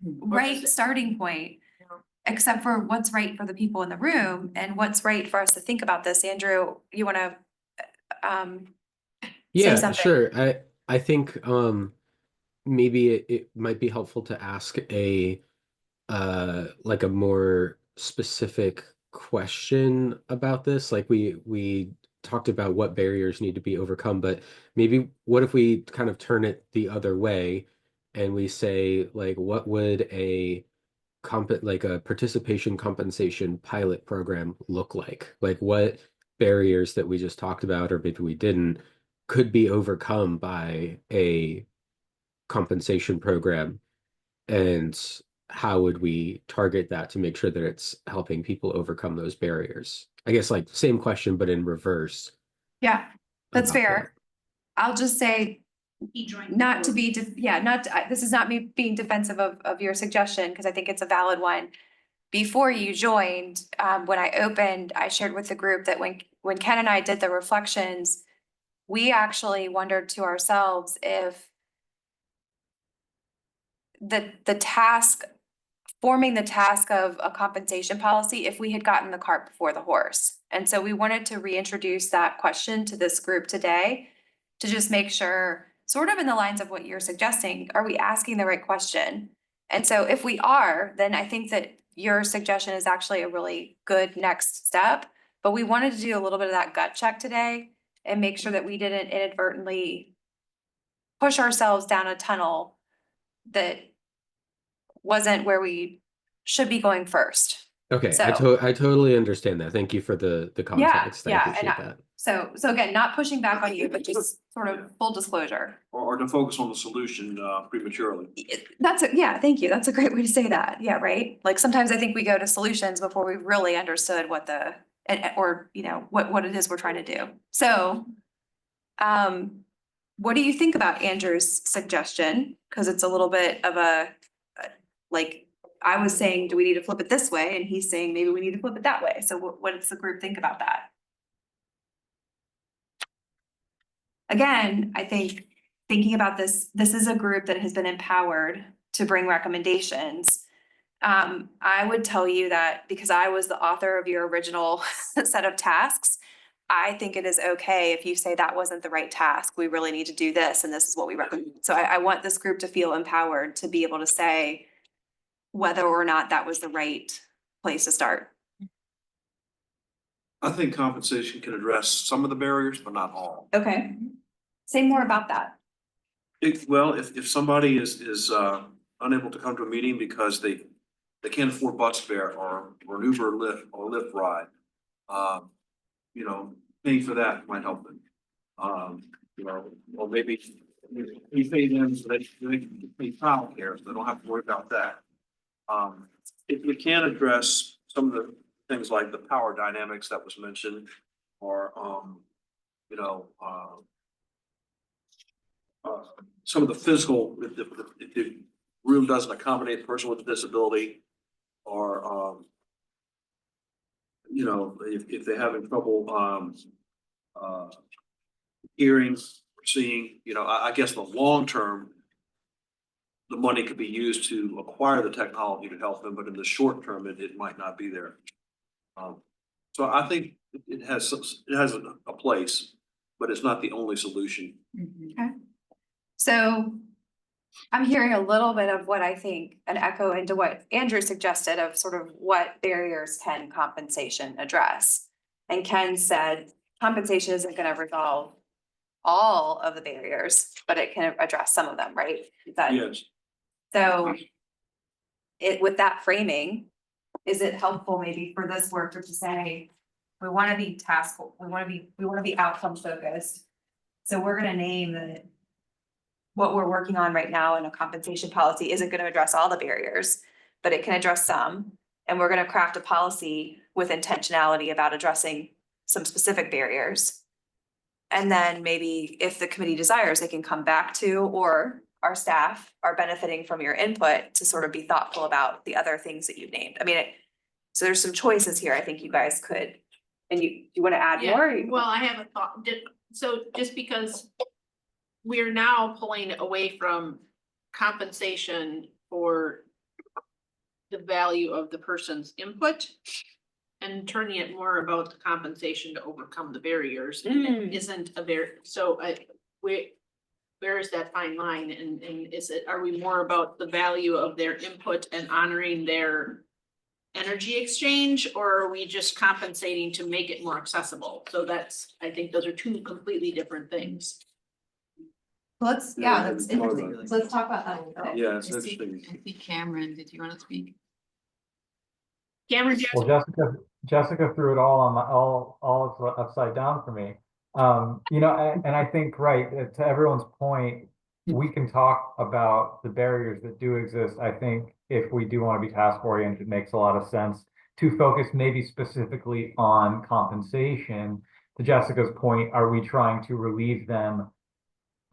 does
right
it-
starting point.
Yeah.
Except for what's right for the people in the room and what's right for us to think about this. Andrew, you wanna, say
Yeah,
something?
sure. I think maybe it might be helpful to ask a like a more specific question about this. Like we talked about what barriers need to be overcome, but maybe what if we kind of turn it the other way and we say like what would a like a participation compensation pilot program look like? Like what barriers that we just talked about, or maybe we didn't, could be overcome by a compensation program, and how would we target that to make sure that it's helping people overcome those barriers? I guess like same question, but in reverse.
Yeah, that's
about
fair. I'll just say,
he joined.
not to be, this is not me being defensive of your suggestion, because I think it's a valid one. Before you joined, when I opened, I shared with the group that when Ken and I did the reflections, we actually wondered to ourselves if the task, forming the task of a compensation policy, if we had gotten the cart before the horse. And so we wanted to reintroduce that question to this group today to just make sure, sort of in the lines of what you're suggesting, are we asking the right question? And so if we are, then I think that your suggestion is actually a really good next step. But we wanted to do a little bit of that gut check today and make sure that we didn't inadvertently push ourselves down a tunnel that wasn't where we should be going first.
Okay,
So-
I totally understand that. Thank you for the context. I
yeah, and
appreciate that.
So again, not pushing back on you, but just sort of full disclosure.
Or to focus on the solution prematurely.
Yeah, thank you. That's a great way to say that. Yeah, right? Like sometimes I think we go to solutions before we really understood what or you know, what it is we're trying to do. So, what do you think about Andrew's suggestion? Cause it's a little bit of like, I was saying, do we need to flip it this way? And he's saying, maybe we need to flip it that way. So what does the group think about that? Again, I think thinking about this is a group that has been empowered to bring recommendations. I would tell you that because I was the author of your original set of tasks, I think it is okay if you say that wasn't the right task. We really need to do this, and this is what we recommend. So I want this group to feel empowered to be able to say whether or not that was the right place to start.
I think compensation can address some of the barriers, but not all.
Okay. Say more about that.
If somebody is unable to come to a meeting because they they can't afford bus fare or an Uber, Lyft or Lyft ride. You know, paying for that might help them. You know, or maybe we pay them so they can pay childcare, so they don't have to worry about that. If you can address some of the things like the power dynamics that was mentioned, or, you know, some of the physical, if the room doesn't accommodate a person with a disability, or, you know, if they're having trouble, hearing, or seeing, you know, I guess the long term, the money could be used to acquire the technology to help them, but in the short term, it might not be there. So I think it has a place, but it's not the only solution.
Okay. So I'm hearing a little bit of what I think, an echo into what Andrew suggested of sort of what barriers can compensation address. And Ken said compensation isn't gonna resolve all of the barriers, but it can address some of them, right? Is that-
Yes.
So with that framing, is it helpful maybe for this worker to say, we wanna be we wanna be outcome focused. So we're gonna name that what we're working on right now in a compensation policy isn't gonna address all the barriers, but it can address some. And we're gonna craft a policy with intentionality about addressing some specific barriers. And then maybe if the committee desires, they can come back to, or our staff are benefiting from your input to sort of be thoughtful about the other things that you've named. I mean, so there's some choices here I think you guys could, and you wanna add
Yeah,
more?
well, I have a thought, so just because we're now pulling away from compensation for the value of the person's input and turning it more about the compensation to overcome the barriers, and it isn't a so where is that fine line, and is it, are we more about the value of their input and honoring their energy exchange, or are we just compensating to make it more accessible? So that's, I think those are two completely different things.
Let's,
Yeah,
that's
that's
interesting. So let's talk about that a little bit.
Yeah, it's
I see,
interesting.
I see Cameron, did you want to speak?
Cameron, do you
Well,
have-
Jessica threw it all on all upside down for me. You know, and I think, right, to everyone's point, we can talk about the barriers that do exist. I think if we do want to be task oriented, it makes a lot of sense to focus maybe specifically on compensation. To Jessica's point, are we trying to relieve them?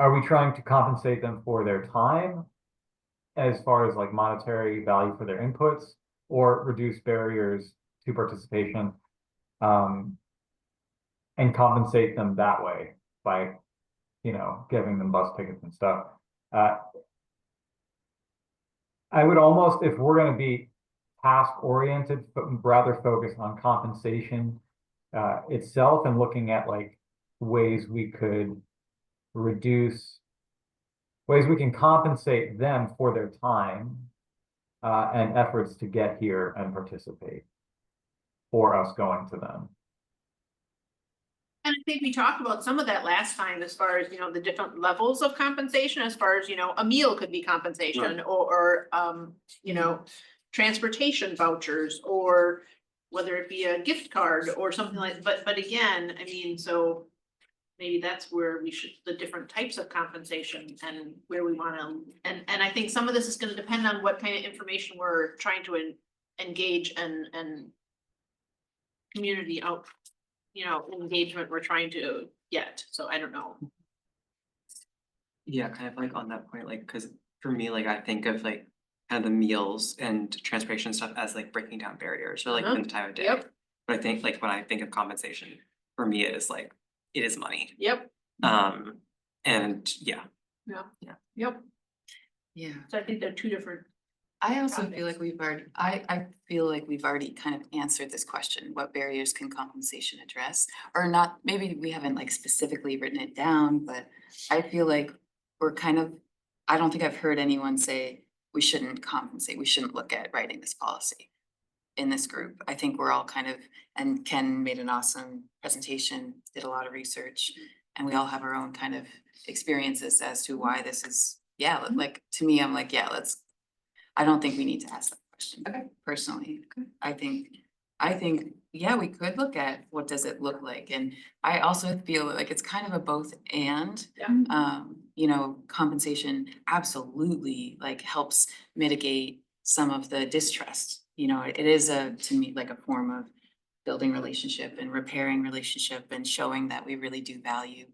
Are we trying to compensate them for their time as far as like monetary value for their inputs, or reduce barriers to participation? And compensate them that way by, you know, giving them bus tickets and stuff. I would almost, if we're gonna be task oriented, but rather focused on compensation itself, and looking at like ways we could reduce, ways we can compensate them for their time and efforts to get here and participate for us going to them.
And I think we talked about some of that last time, as far as, you know, the different levels of compensation, as far as, you know, a meal could be compensation, or, you know, transportation vouchers, or whether it be a gift card or something like, but again, I mean, so maybe that's where we should, the different types of compensation and where we wanna, and I think some of this is gonna depend on what kind of information we're trying to engage and community out, you know, engagement we're trying to get, so I don't know.
Yeah, kind of like on that point, like, cause for me, like, I think of like kind of the meals and transportation stuff as like breaking down barriers, or like the entire day.
Yep.
But I think like when I think of compensation, for me, it is like, it is money.
Yep,
And yeah.
yep,
Yeah.
so I think they're two different.
I also feel like I feel like we've already kind of answered this question, what barriers can compensation address? Or not, maybe we haven't like specifically written it down, but I feel like we're kind of, I don't think I've heard anyone say we shouldn't compensate, we shouldn't look at writing this policy in this group. I think we're all kind of, and Ken made an awesome presentation, did a lot of research, and we all have our own kind of experiences as to why this is, yeah, like, to me, I'm like, yeah, let's, I don't think we need to ask that question.
Okay.
Personally, I think, yeah, we could look at what does it look like, and I also feel like it's kind of a both and.
Yeah.
You know, compensation absolutely like helps mitigate some of the distrust. You know, it is to me, like a form of building relationship and repairing relationship and showing that we really do value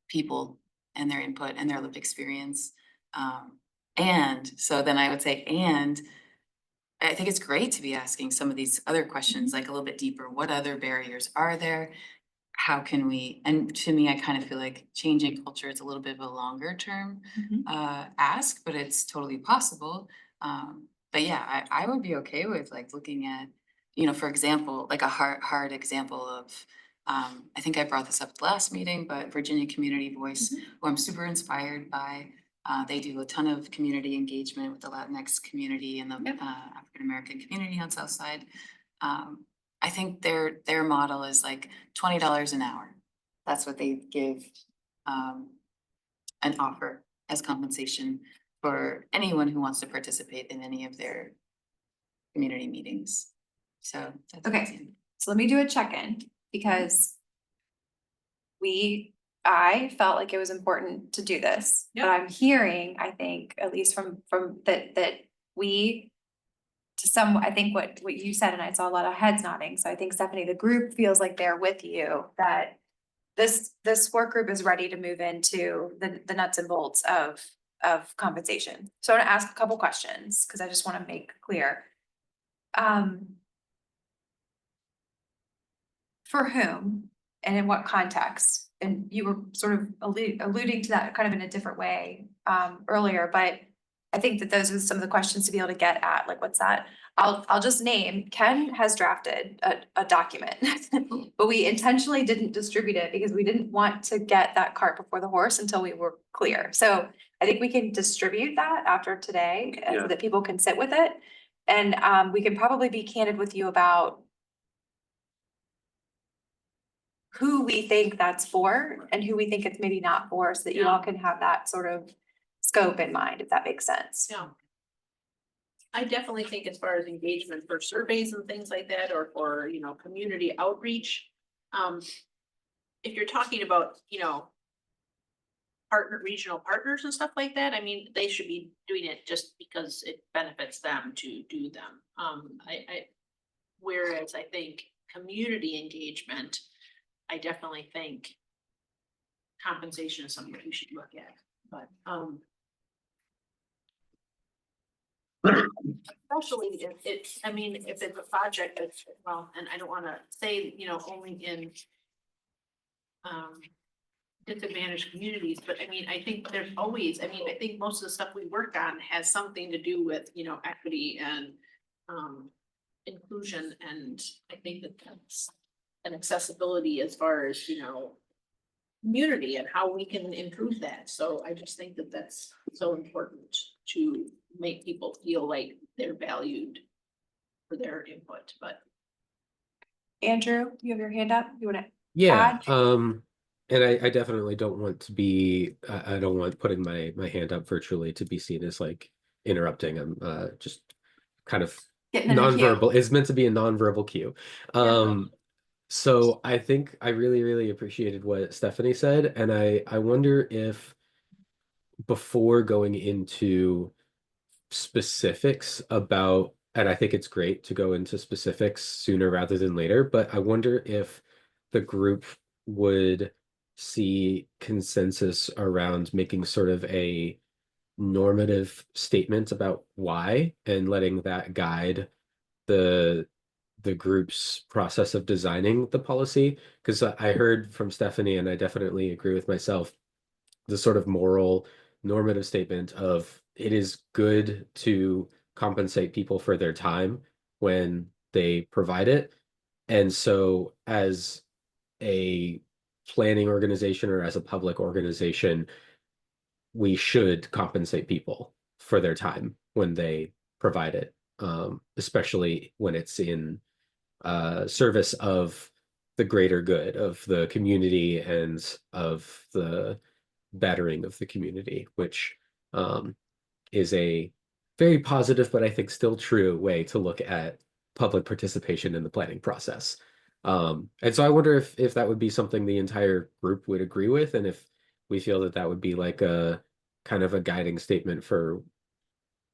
people and their input and their lived experience. And so then I would say, and I think it's great to be asking some of these other questions, like a little bit deeper. What other barriers are there? How can we, and to me, I kind of feel like changing culture is a little bit of a longer term ask, but it's totally possible. But yeah, I would be okay with like looking at, you know, for example, like a hard example of, I think I brought this up at the last meeting, but Virginia Community Voice, who I'm super inspired by. They do a ton of community engagement with the Latinx community and the African American community on South Side. I think their model is like $20 an hour. That's what they give an offer as compensation for anyone who wants to participate in any of their community meetings. So that's
Okay. So let me do a check-in because I felt like it was important to do this, but I'm hearing, I think, at least from that we I think what you said, and I saw a lot of heads nodding. So I think Stephanie, the group feels like they're with you, that this work group is ready to move into the nuts and bolts of compensation. So I want to ask a couple questions because I just want to make clear. For whom and in what context? And you were sort of alluding to that kind of in a different way earlier, but I think that those are some of the questions to be able to get at, like, what's that? I'll just name, Ken has drafted a document, but we intentionally didn't distribute it because we didn't want to get that cart before the horse until we were clear. So I think we can distribute that after today so that people can sit with it. And we can probably be candid with you about who we think that's for and who we think it's maybe not for, so that you all can have that sort of scope in mind, if that makes sense.
Yeah. I definitely think as far as engagement for surveys and things like that, or for, you know, community outreach. If you're talking about, you know, regional partners and stuff like that, I mean, they should be doing it just because it benefits them to do them. Whereas I think community engagement, I definitely think compensation is something we should look at, but, especially if it's, I mean, if it's a project that's, well, and I don't wanna say, you know, only in disadvantaged communities, but I mean, I think there's always, I mean, I think most of the stuff we work on has something to do with, you know, equity and inclusion, and I think that that's an accessibility as far as, you know, community and how we can improve that. So I just think that that's so important to make people feel like they're valued for their input, but.
Andrew, you have your hand up, you wanna
Yeah,
add?
and I definitely don't want to be, I don't want putting my hand up virtually to be seen as like interrupting. I'm just kind of
Getting in the queue.
nonverbal. It's meant to be a nonverbal cue. So I think I really appreciated what Stephanie said, and I wonder if before going into specifics about, and I think it's great to go into specifics sooner rather than later, but I wonder if the group would see consensus around making sort of a normative statement about why, and letting that guide the group's process of designing the policy. Because I heard from Stephanie, and I definitely agree with myself, the sort of moral normative statement of it is good to compensate people for their time when they provide it. And so as a planning organization or as a public organization, we should compensate people for their time when they provide it, especially when it's in service of the greater good of the community and of the bettering of the community, which is a very positive, but I think still true way to look at public participation in the planning process. And so I wonder if that would be something the entire group would agree with, and if we feel that that would be like a kind of a guiding statement for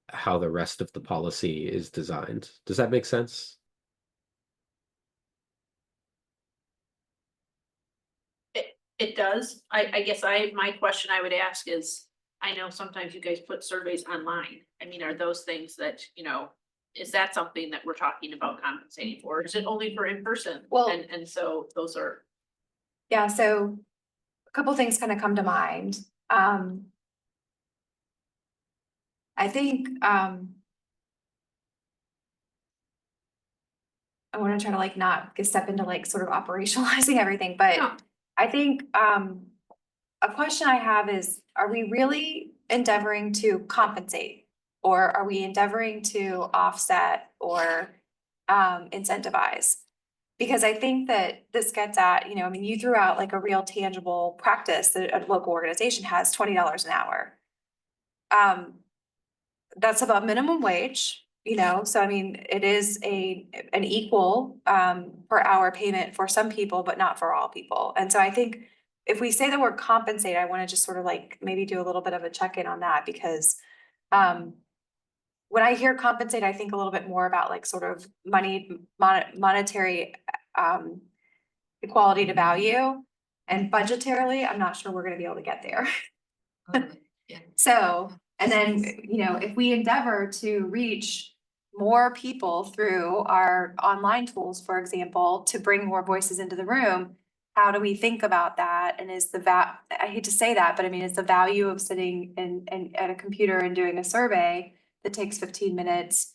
how the rest of the policy is designed. Does that make sense?
It does. I guess my question I would ask is, I know sometimes you guys put surveys online. I mean, are those things that, you know, is that something that we're talking about compensating for? Is it only for in person?
Well-
And so those are,
Yeah, so a couple things kind of come to mind. I think, I want to try to like not step into like sort of operationalizing everything, but
No.
I think, a question I have is, are we really endeavoring to compensate? Or are we endeavoring to offset or, incentivize? Because I think that this gets at, you know, I mean, you threw out like a real tangible practice that a local organization has $20 an hour. That's above minimum wage, you know, so I mean, it is an equal per hour payment for some people, but not for all people. And so I think if we say the word compensate, I want to just sort of like maybe do a little bit of a check-in on that, because when I hear compensate, I think a little bit more about like sort of monetary equality to value. And budgetarily, I'm not sure we're gonna be able to get there.
Yeah.
So, and then, you know, if we endeavor to reach more people through our online tools, for example, to bring more voices into the room, how do we think about that? And is I hate to say that, but I mean, is the value of sitting in at a computer and doing a survey that takes 15 minutes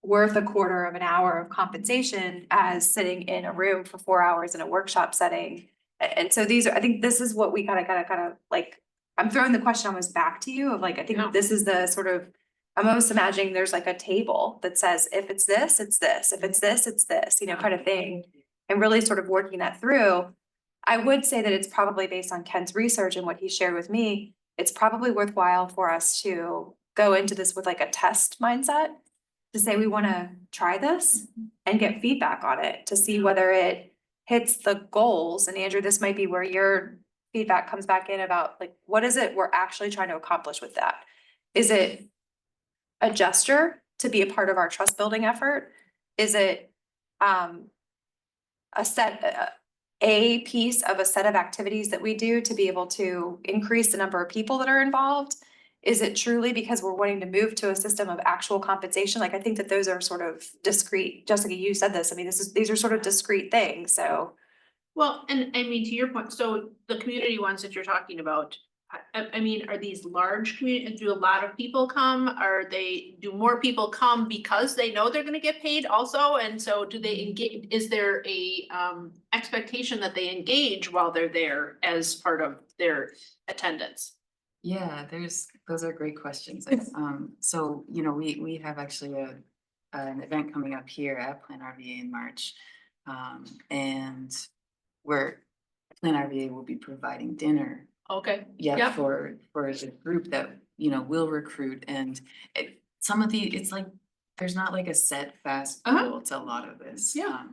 worth a quarter of an hour of compensation as sitting in a room for 4 hours in a workshop setting? And so I think this is what we gotta like, I'm throwing the question almost back to you of like, I
Yeah.
think this is the sort of, I'm almost imagining there's like a table that says, if it's this, it's this, if it's this, it's this, you know, kind of thing. And really sort of working that through. I would say that it's probably based on Ken's research and what he shared with me. It's probably worthwhile for us to go into this with like a test mindset. To say we wanna try this and get feedback on it to see whether it hits the goals. And Andrew, this might be where your feedback comes back in about like, what is it we're actually trying to accomplish with that? Is it a gesture to be a part of our trust building effort? Is it a piece of a set of activities that we do to be able to increase the number of people that are involved? Is it truly because we're wanting to move to a system of actual compensation? Like, I think that those are sort of discrete. Jessica, you said this. I mean, these are sort of discrete things, so.
well, and I mean, to your point, so the community ones that you're talking about, I mean, are these large communities? Do a lot of people come? Do more people come because they know they're gonna get paid also? And so do they engage, is there a expectation that they engage while they're there as part of their attendance?
Yeah, those are great questions. So, you know, we have actually an event coming up here at Plan RVA in March. And where Plan RVA will be providing dinner.
Okay.
Yeah,
Yep.
for the group that, you know, will recruit, and it's like, there's not like a set fast rule to a lot of this.
Yeah.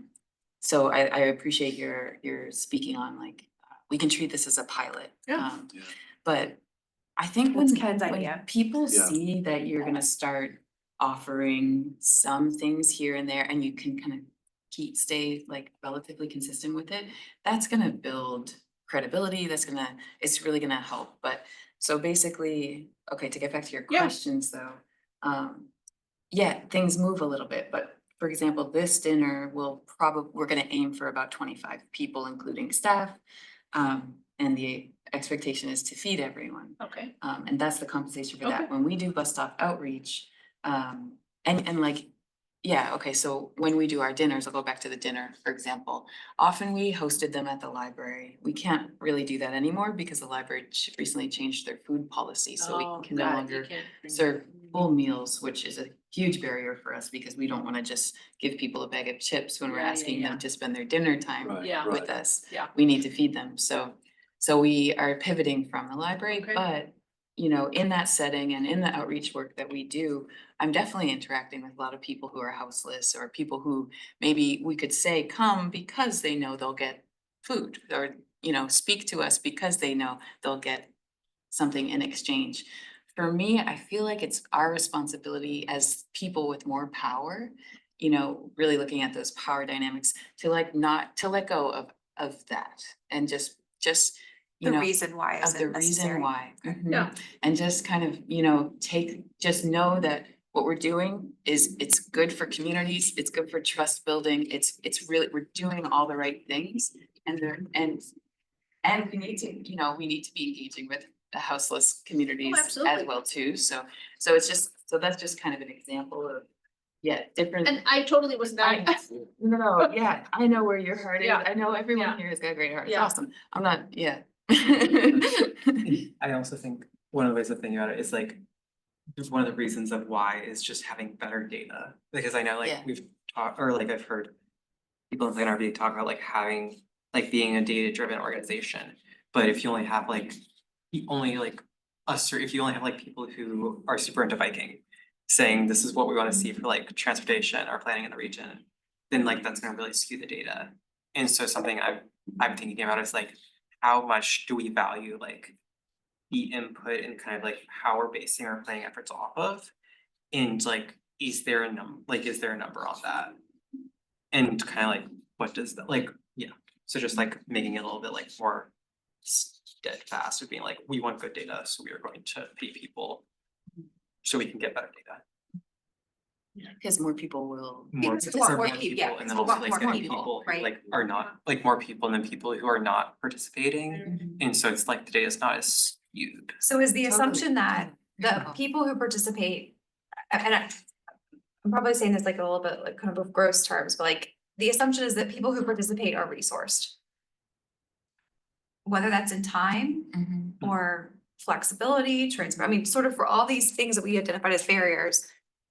So I appreciate your speaking on like, we can treat this as a pilot.
Yeah.
But I think
That's
when
Ken's idea.
people
Yeah.
see that you're gonna start offering some things here and there, and you can kind of stay like relatively consistent with it, that's gonna build credibility, it's really gonna help. But so basically, okay, to get back to your
Yeah.
questions though, yeah, things move a little bit, but for example, this dinner we're gonna aim for about 25 people, including staff. And the expectation is to feed everyone.
Okay.
And that's the compensation for that.
Okay.
When we do bus stop outreach, and like, yeah, okay, so when we do our dinners, I'll go back to the dinner, for example. Often we hosted them at the library. We can't really do that anymore because the library recently changed their food policy, so we can no longer serve full meals, which is a huge barrier for us because we don't wanna just give people a bag of chips when we're
Yeah, yeah,
asking
yeah.
them to spend their dinner time
Right,
Yeah.
with us.
Yeah.
We need to feed them, so we are pivoting from the library,
Okay.
but you know, in that setting and in the outreach work that we do, I'm definitely interacting with a lot of people who are houseless or people who maybe we could say come because they know they'll get food or, you know, speak to us because they know they'll get something in exchange. For me, I feel like it's our responsibility as people with more power, you know, really looking at those power dynamics to like not to let go of that and just, you
The
know,
reason why
of
isn't
the reason
necessary.
why. Mhm.
Yeah.
And just kind of, you know, just know that what we're doing is, it's good for communities, it's good for trust building, it's really, we're doing all the right things. And and we need to, you know, we need to be engaging with the houseless communities as
absolutely.
well too, so it's just, so that's just kind of an example of, yeah, different.
And I totally was not.
No, yeah, I know where your heart is.
Yeah.
I know everyone
Yeah.
here has got a great heart. It's
Yeah.
awesome. I'm not, yeah.
I also think one of the ways of thinking about it is like, just one of the reasons of why is just having better data, because I know like
Yeah.
we've talked, or like I've heard people in the NRB talk about like having, like being a data-driven organization, but if you only have like, you only like if you only have like people who are super into biking, saying this is what we wanna see for like transportation or planning in the region, then like that's gonna really skew the data. And so something I'm thinking about is like, how much do we value like the input and kind of like how we're basing our planning efforts off of? And like, is there a number on that? And kind of like, what does that, like, yeah, so just like making it a little bit like more steadfast of being like, we want good data, so we are going to pay people so we can get better data.
Because more people will.
More,
Because we want
for
more
more
people, yeah,
people, and then
we
also
want
like
more
getting
people,
people who
right?
like are not, like more people than people who are not participating.
Mhm.
And so it's like the data is not as skewed.
So is the
Totally,
assumption that
yeah.
the people who participate, and I'm probably saying this like a little bit like kind of with gross terms, but like the assumption is that people who participate are resourced. Whether that's in time
Mhm.
or flexibility, I mean, sort of for all these things that we identified as barriers.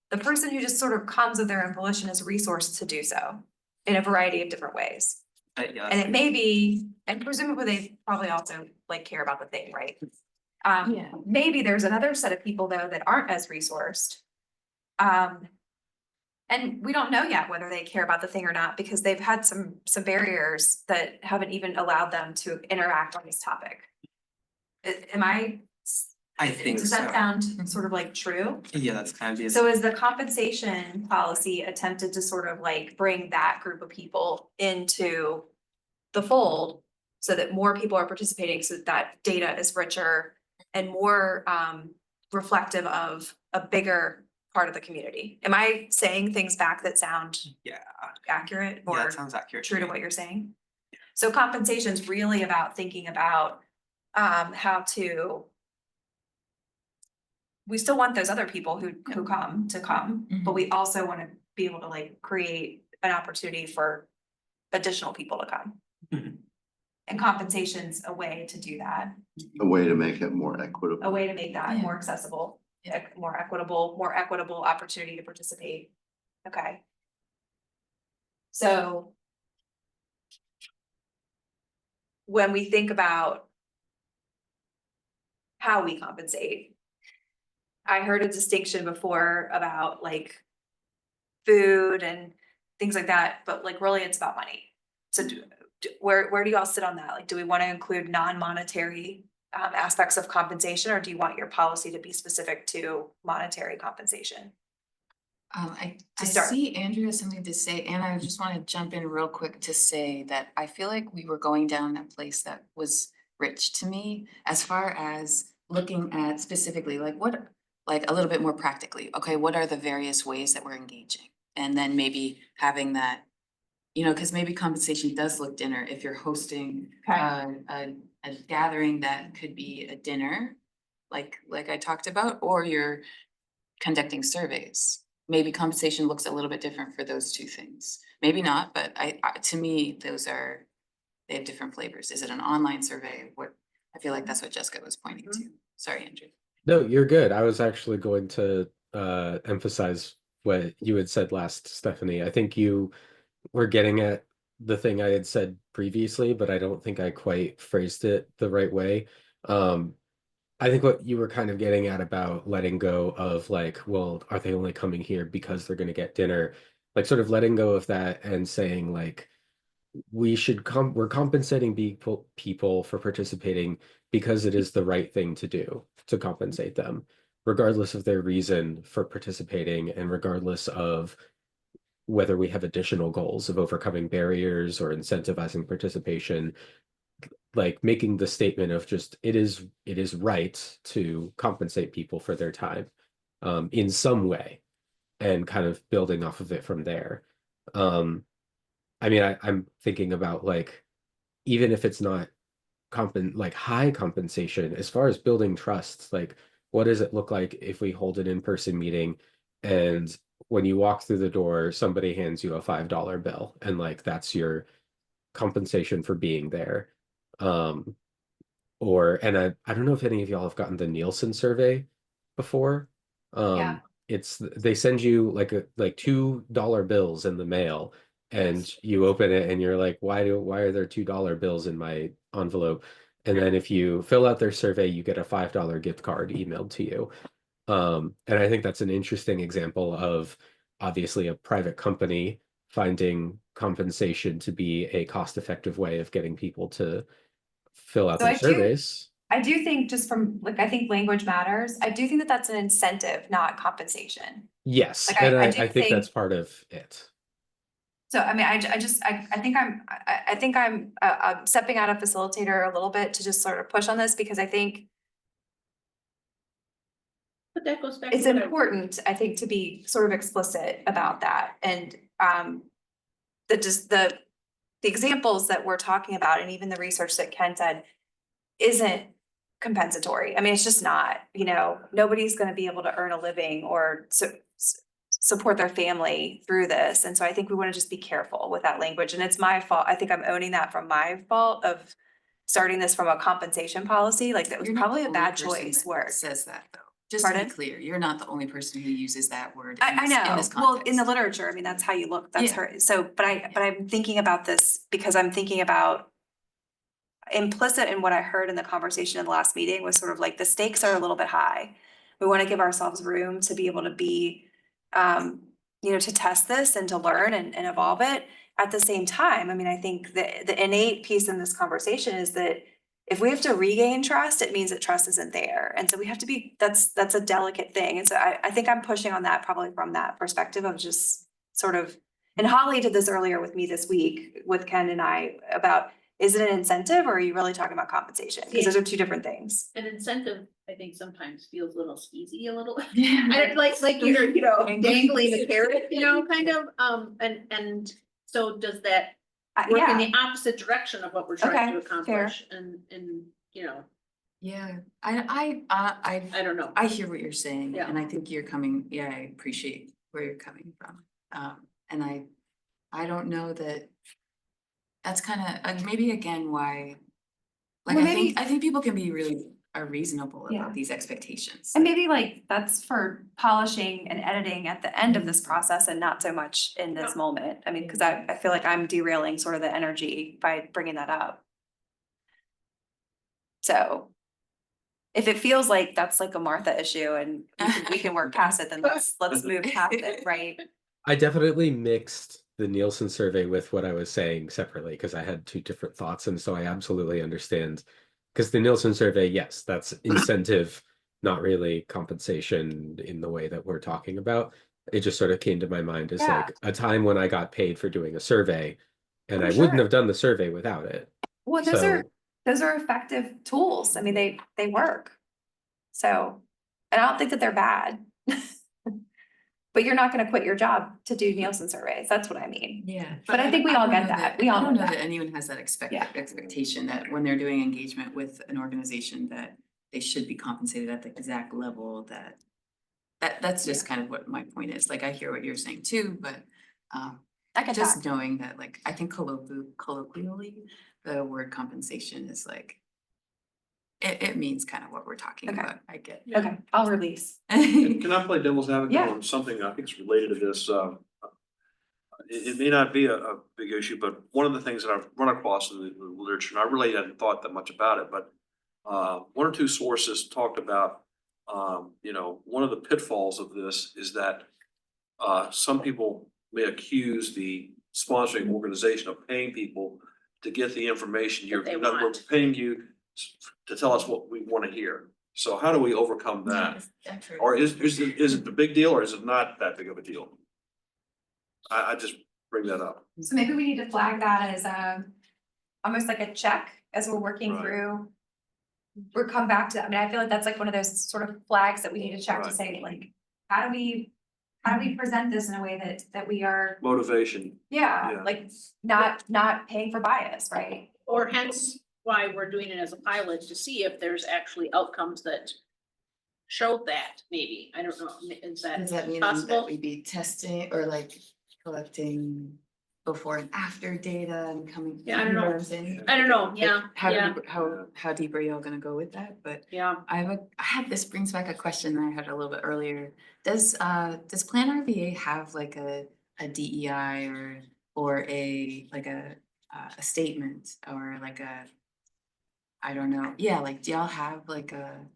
The person who just sort of comes of their own volition is resourced to do so in a variety of different ways.
Yeah,
And it may be, and presumably they probably also like care about the thing, right?
Yeah.
Maybe there's another set of people though that aren't as resourced. And we don't know yet whether they care about the thing or not, because they've had some barriers that haven't even allowed them to interact on this topic. Am I?
I think
Does that
so.
sound sort of like true?
Yeah, that's kind of the.
So is the compensation policy attempted to sort of like bring that group of people into the fold so that more people are participating, so that data is richer and more reflective of a bigger part of the community? Am I saying things back that sound
Yeah,
accurate
yeah,
or
that sounds accurate.
true to
me.
what you're saying? So compensation is really about thinking about how to. We still want those other people who come to come, but we also want to be able to like create an opportunity for additional people to come.
Mhm.
And compensation's a way to do that,
A way to make it more equitable.
a way to make that
Yeah.
more accessible,
Yeah.
more equitable opportunity to participate. Okay. So when we think about how we compensate, I heard a distinction before about like food and things like that, but like really it's about money. So where do y'all sit on that? Like, do we want to include non-monetary aspects of compensation, or do you want your policy to be specific to monetary compensation?
I
To start.
see Andrew has something to say, and I just want to jump in real quick to say that I feel like we were going down a place that was rich to me as far as looking at specifically like what, like a little bit more practically, okay, what are the various ways that we're engaging? And then maybe having that, you know, because maybe compensation does look dinner if you're hosting a gathering that could be a dinner, like I talked about, or you're conducting surveys. Maybe compensation looks a little bit different for those two things. Maybe not, but to me, they have different flavors. Is it an online survey? What, I feel like that's what Jessica was pointing to. Sorry, Andrew.
No, you're good. I was actually going to emphasize what you had said last, Stephanie. I think you were getting at the thing I had said previously, but I don't think I quite phrased it the right way. I think what you were kind of getting at about letting go of like, well, are they only coming here because they're gonna get dinner? Like sort of letting go of that and saying like, we're compensating people for participating because it is the right thing to do to compensate them, regardless of their reason for participating and regardless of whether we have additional goals of overcoming barriers or incentivizing participation, like making the statement of just it is right to compensate people for their time in some way and kind of building off of it from there. I mean, I'm thinking about like even if it's not like high compensation, as far as building trust, like what does it look like if we hold an in-person meeting and when you walk through the door, somebody hands you a $5 bill and like that's your compensation for being there. Um, and I don't know if any of y'all have gotten the Nielsen survey before.
Yeah.
It's they send you like $2 bills in the mail and you open it and you're like, why are there $2 bills in my envelope? And then if you fill out their survey, you get a $5 gift card emailed to you. And I think that's an interesting example of obviously a private company finding compensation to be a cost-effective way of getting people to fill out
So
their
I do-
surveys.
I do think just from, like, I think language matters. I do think that that's an incentive, not compensation.
Yes,
Like,
and
I
I
do
think that's
think-
part of it.
So, I mean, I think I'm stepping out of facilitator a little bit to just sort of push on this because I think
But that goes back to
it's
what I-
important, I think, to be sort of explicit about that and, the examples that we're talking about and even the research that Ken said isn't compensatory. I mean, it's just not, nobody's gonna be able to earn a living or support their family through this. And so I think we wanna just be careful with that language. And it's my fault. I think I'm owning that from my fault of starting this from a compensation policy. Like, that was
You're not
probably
the
a
only
bad
person
choice
that
word.
Says that though. Just to
Pardon?
be clear, you're not the only person who uses that word.
I
in
know,
this
well, in the
context.
literature, I mean, that's how you look, that's
Yeah.
her, so, but I'm thinking about this because I'm thinking about implicit in what I heard in the conversation in the last meeting was sort of like the stakes are a little bit high. We want to give ourselves room to be able to be, to test this and to learn and evolve it. At the same time, I mean, I think the innate piece in this conversation is that if we have to regain trust, it means that trust isn't there. And so we have to be, that's a delicate thing. And so I think I'm pushing on that probably from that perspective of just sort of, and Holly did this earlier with me this week with Ken and I about, is it an incentive or are you really talking about compensation? Because those are two different things.
An incentive, I think sometimes feels a little skeezy a little.
Yeah.
I like you're, dangling a carrot, kind of, and so does that work in
Yeah,
the opposite direction of what we're trying to
Okay,
accomplish and,
Yeah, I
I don't know.
I hear what you're saying,
Yeah.
and I think I appreciate where you're coming from. And I don't know that. That's kind of, maybe again, why. Like,
Well,
I think people can be really reasonable
Yeah.
about these expectations.
and maybe like that's for polishing and editing at the end of this process and not so much in this moment. I mean, because I feel like I'm derailing sort of the energy by bringing that up. So if it feels like that's like a Martha issue and we can work past it, then let's move past it, right?
I definitely mixed the Nielsen survey with what I was saying separately because I had two different thoughts, and so I absolutely understand. Because the Nielsen survey, yes, that's incentive, not really compensation in the way that we're talking about. It just sort of came to my mind as
Yeah.
like a time when I got paid for doing a survey, and
For
I wouldn't
sure.
have done the survey without it.
Well,
So
those are effective tools. I mean, they work. So, and I don't think that they're bad. But you're not gonna quit your job to do Nielsen surveys. That's what I mean.
Yeah.
But I think we all
don't
get
know
that. We all
I don't
know
know
that.
that anyone has that
Yeah.
expectation that when they're doing engagement with an organization that they should be compensated at the exact level that's just kind of what my point is. Like, I hear what you're saying too, but
I get
just
that.
knowing that, like, I think colloquially, the word compensation is like, it means kind of what we're talking
Okay.
about. I get.
Okay, I'll release.
Can I play devil's advocate
Yeah.
on something I think is related to this? It may not be a big issue, but one of the things that I've run across in the literature, and I really hadn't thought that much about it, but one or two sources talked about, one of the pitfalls of this is that some people may accuse the sponsoring organization of paying people to get the information.
That they
In other words,
want.
paying you to tell us what we want to hear. So how do we overcome that? Or is it a big deal or is it not that big of a deal? I just bring that up.
So maybe we need to flag that as almost like a check as we're working
Right.
through. We're come back to, I mean, I feel like that's like one of those sort of flags that we need to check to
Right.
say, like, how do we present this in a way that we are,
Motivation.
yeah,
Yeah.
like, not paying for bias, right?
Or hence why we're doing it as a pilot to see if there's actually outcomes that show that, maybe, I don't know, is that
Does that mean
possible?
that we'd be testing or like collecting before and after data and coming?
Yeah, I don't
you
know.
what I'm saying?
I don't know,
Like,
yeah,
How
yeah.
deep, how deep are y'all gonna go with that? But
Yeah,
this brings back a question that I had a little bit earlier. Does Plan RVA have like a DEI or a like a statement or like a, I don't know, yeah, like do y'all have like a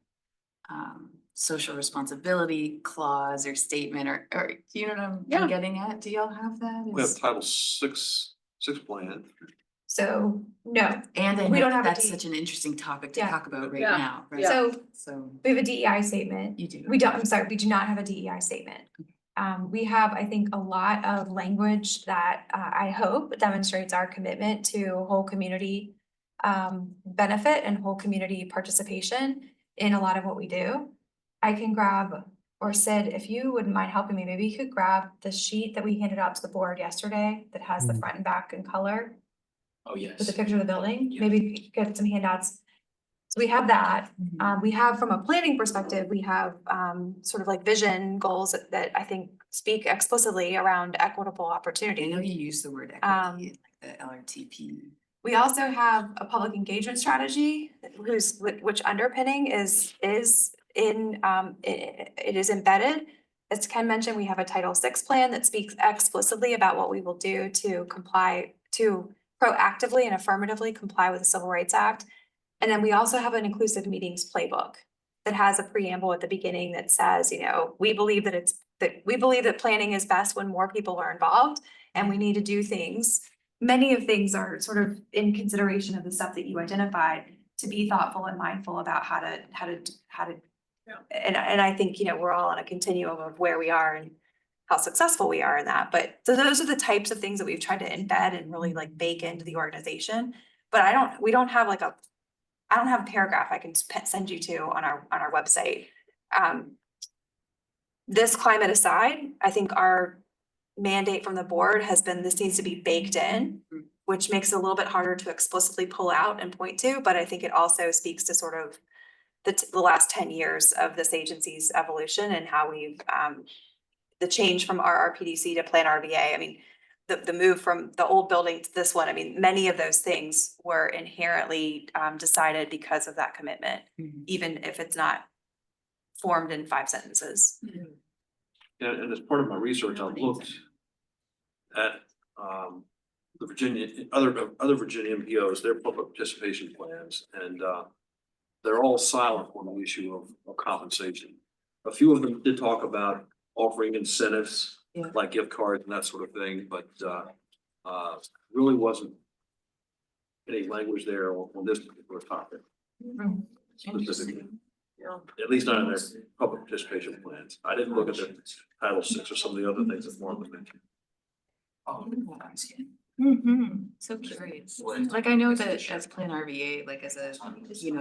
social responsibility clause or statement or do you know what I'm
Yeah.
getting at? Do y'all have that?
We have
Is-
Title six plan.
So, no,
And I
we
know
don't have a
that's
D-
such an interesting topic to
Yeah.
talk about right
Yeah.
now, right?
Yeah.
so we have a DEI statement.
You do.
We don't, I'm sorry, we do not have a DEI statement. We have, I think, a lot of language that I hope demonstrates our commitment to whole community benefit and whole community participation in a lot of what we do. I can grab, or Sid, if you wouldn't mind helping me, maybe you could grab the sheet that we handed out to the board yesterday that has the front and back in color
Oh, yes.
with a picture of the building.
Yeah.
Maybe we could get some handouts. So we have that.
Mhm.
We have, from a planning perspective, we have sort of like vision goals that I think speak explicitly around equitable
I know
opportunity.
you use the word
Um,
equity, like the LRTP.
We also have a public engagement strategy which underpinning is in it is embedded. As Ken mentioned, we have a Title VI plan that speaks explicitly about what we will do to comply, to proactively and affirmatively comply with the Civil Rights Act. And then we also have an inclusive meetings playbook that has a preamble at the beginning that says, we believe that planning is best when more people are involved and we need to do things. Many of things are sort of in consideration of the stuff that you identified to be thoughtful and mindful about how to. And I think, we're all on a continuum of where we are and how successful we are in that. But so those are the types of things that we've tried to embed and really like bake into the organization. But we don't have like I don't have a paragraph I can send you to on our website. This climate aside, I think our mandate from the board has been this needs to be baked in, which makes it a little bit harder to explicitly pull out and point to, but I think it also speaks to sort of the last 10 years of this agency's evolution and how we've the change from RRPDC to Plan RVA. I mean, the move from the old building to this one, I mean, many of those things were inherently decided because of that commitment,
Mhm.
even if it's not formed in 5 sentences.
And as part of my research, I've looked at the other Virginia MPOs, their public participation plans, and they're all silent on the issue of compensation. A few of them did talk about offering incentives,
Yeah.
like gift cards and that sort of thing, but really wasn't any language there on this particular topic. Specifically, at least not in their public participation plans. I didn't look at the Title VI or some of the other things that Martha mentioned.
So curious. Like I know that as Plan RVA, like as a,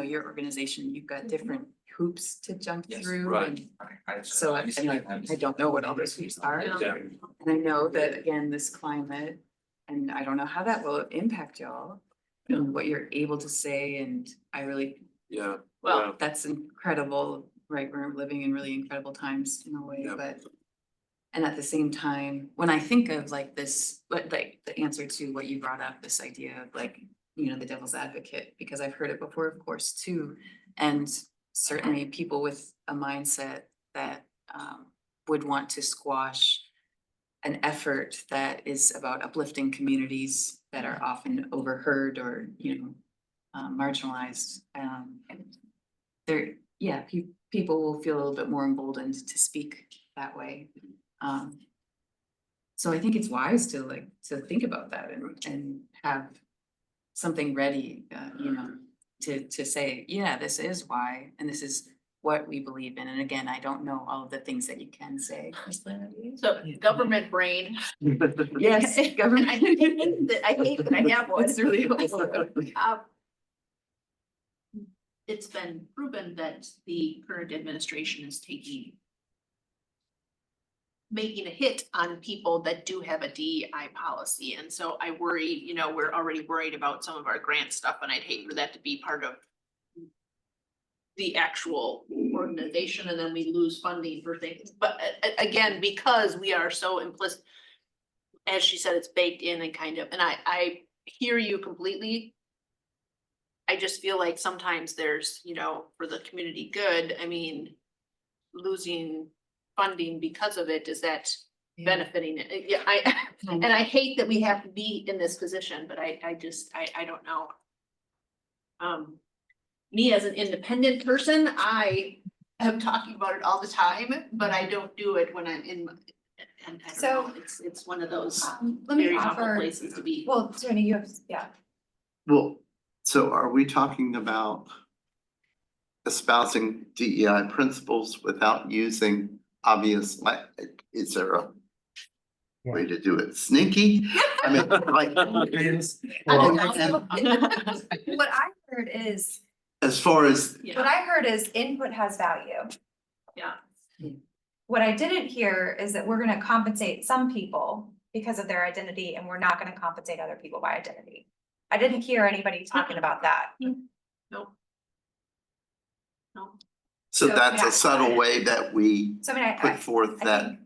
your organization, you've got different hoops to jump
Yes,
through.
right.
And so I don't know what all those hoops are.
Yeah.
And I know that again, this climate, and I don't know how that will impact y'all and what you're able to say. And I really,
Yeah.
Well,
that's incredible, right? We're living in really incredible times in a way,
Yeah.
but. And at the same time, when I think of like this, like the answer to what you brought up, this idea of like, the devil's advocate, because I've heard it before, of course, too. And certainly people with a mindset that would want to squash an effort that is about uplifting communities that are often overheard or, marginalized. And there, yeah, people will feel a little bit more emboldened to speak that way. So I think it's wise to think about that and have something ready, to say, yeah, this is why, and this is what we believe in. And again, I don't know all of the things that you can say.
So government brain.
Yes, government.
I hate that I have one.
It's really helpful.
It's been proven that the current administration is making a hit on people that do have a DEI policy. And so I worry, we're already worried about some of our grant stuff, and I'd hate for that to be part of the actual organization, and then we lose funding for things. But again, because we are so implicit, as she said, it's baked in and and I hear you completely. I just feel like sometimes there's, for the community good, losing funding because of it, is that benefiting it? Yeah, and I hate that we have to be in this position, but I don't know. Me as an independent person, I am talking about it all the time, but I don't do it when I'm in, and I don't know, it's one of those
Let me
very awful
offer,
places to be.
well, Tony, you have, yeah.
Well, so are we talking about espousing DEI principles without using obvious, is there a way to do it sneaky? I mean, like,
What I heard is,
as far as,
what I heard is input has value.
Yeah.
What I didn't hear is that we're gonna compensate some people because of their identity, and we're not gonna compensate other people by identity. I didn't hear anybody talking about that.
Nope. No.
so
So,
that's
yeah.
a subtle way that we
So I mean,
put forth that.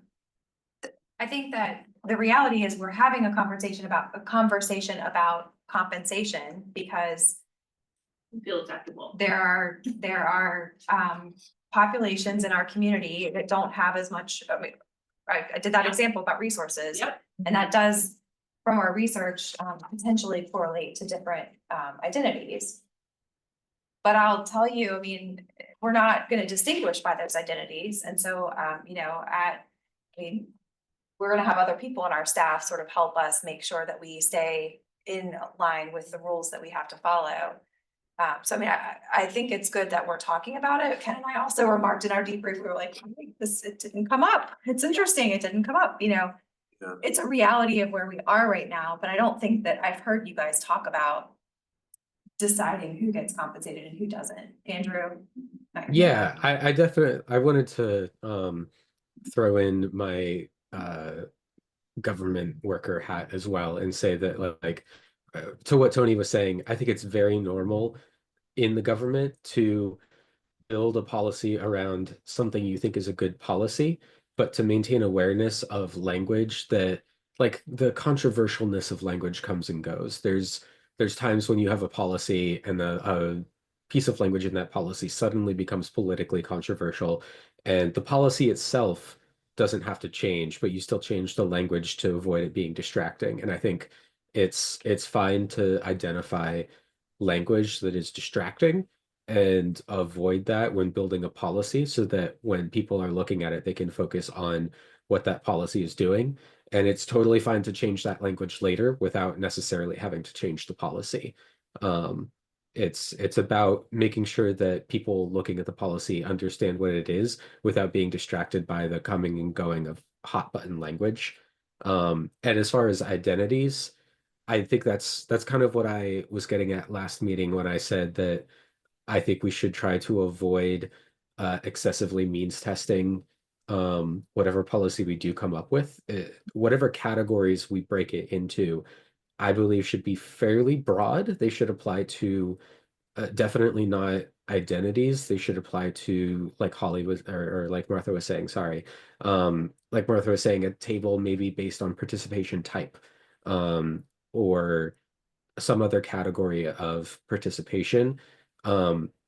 I think that the reality is we're having a conversation about compensation because
Feel acceptable.
there are populations in our community that don't have as much, I did that
Yeah.
example about resources.
Yep.
And that does, from our research, potentially correlate to different identities. But I'll tell you, we're not gonna distinguish by those identities, and so, we're gonna have other people in our staff sort of help us make sure that we stay in line with the rules that we have to follow. So I think it's good that we're talking about it. Ken and I also remarked in our debrief, we were like, it didn't come up. It's interesting, it didn't come up,
Yeah.
It's a reality of where we are right now, but I don't think that I've heard you guys talk about deciding who gets compensated and who doesn't. Andrew?
Yeah, I definitely, I wanted to throw in my government worker hat as well and say that to what Tony was saying, I think it's very normal in the government to build a policy around something you think is a good policy, but to maintain awareness of language that, like, the controversialness of language comes and goes. There's times when you have a policy and a piece of language in that policy suddenly becomes politically controversial, and the policy itself doesn't have to change, but you still change the language to avoid it being distracting. And I think it's fine to identify language that is distracting and avoid that when building a policy, so that when people are looking at it, they can focus on what that policy is doing. And it's totally fine to change that language later without necessarily having to change the policy. It's about making sure that people looking at the policy understand what it is without being distracted by the coming and going of hot button language. And as far as identities, I think that's kind of what I was getting at last meeting when I said that I think we should try to avoid excessively means testing whatever policy we do come up with. Whatever categories we break it into, I believe should be fairly broad. They should apply to definitely not identities. They should apply to, like Holly was, or like Martha was saying, sorry. Like Martha was saying, a table maybe based on participation type, or some other category of participation.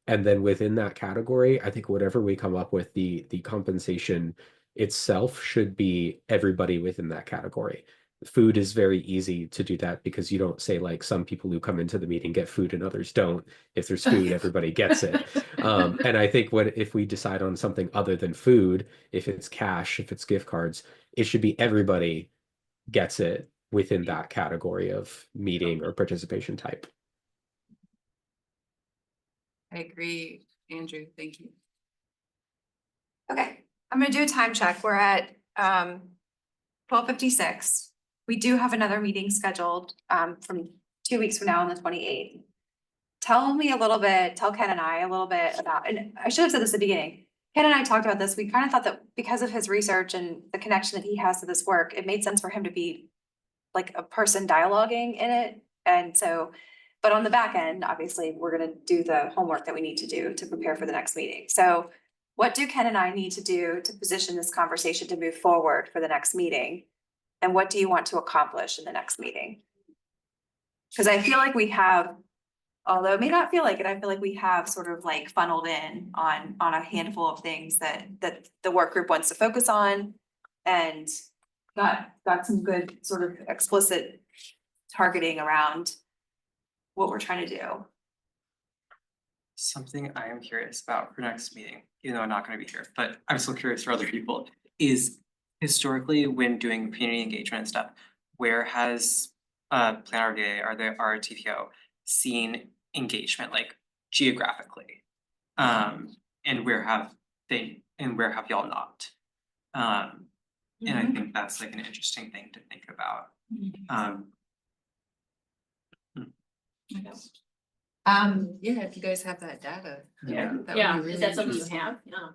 And then within that category, I think whatever we come up with, the compensation itself should be everybody within that category. Food is very easy to do that because you don't say like some people who come into the meeting get food and others don't. If there's food, everybody gets it. And I think if we decide on something other than food, if it's cash, if it's gift cards, it should be everybody gets it within that category of meeting or participation type.
I agree, Andrew, thank you.
Okay, I'm gonna do a time check. We're at 12:56. We do have another meeting scheduled from 2 weeks from now on the 28th. Tell Ken and I a little bit about, and I should have said this at the beginning. Ken and I talked about this. We kind of thought that because of his research and the connection that he has to this work, it made sense for him to be like a person dialoguing in it. And so, but on the back end, obviously, we're gonna do the homework that we need to do to prepare for the next meeting. So what do Ken and I need to do to position this conversation to move forward for the next meeting? And what do you want to accomplish in the next meeting? Because I feel like we have, although it may not feel like it, I feel like we have sort of like funneled in on a handful of things that the work group wants to focus on. And got some good sort of explicit targeting around what we're trying to do.
Something I am curious about for next meeting, even though I'm not gonna be here, but I'm still curious for other people, is historically when doing community engagement and stuff, where has Plan RDA or the RTPO seen engagement like geographically? And where have y'all not? And I think that's like an interesting thing to think about.
Yeah, if you guys have that data.
Yeah.
that would be
Yeah,
really
is that something you
interesting.
have? Yeah.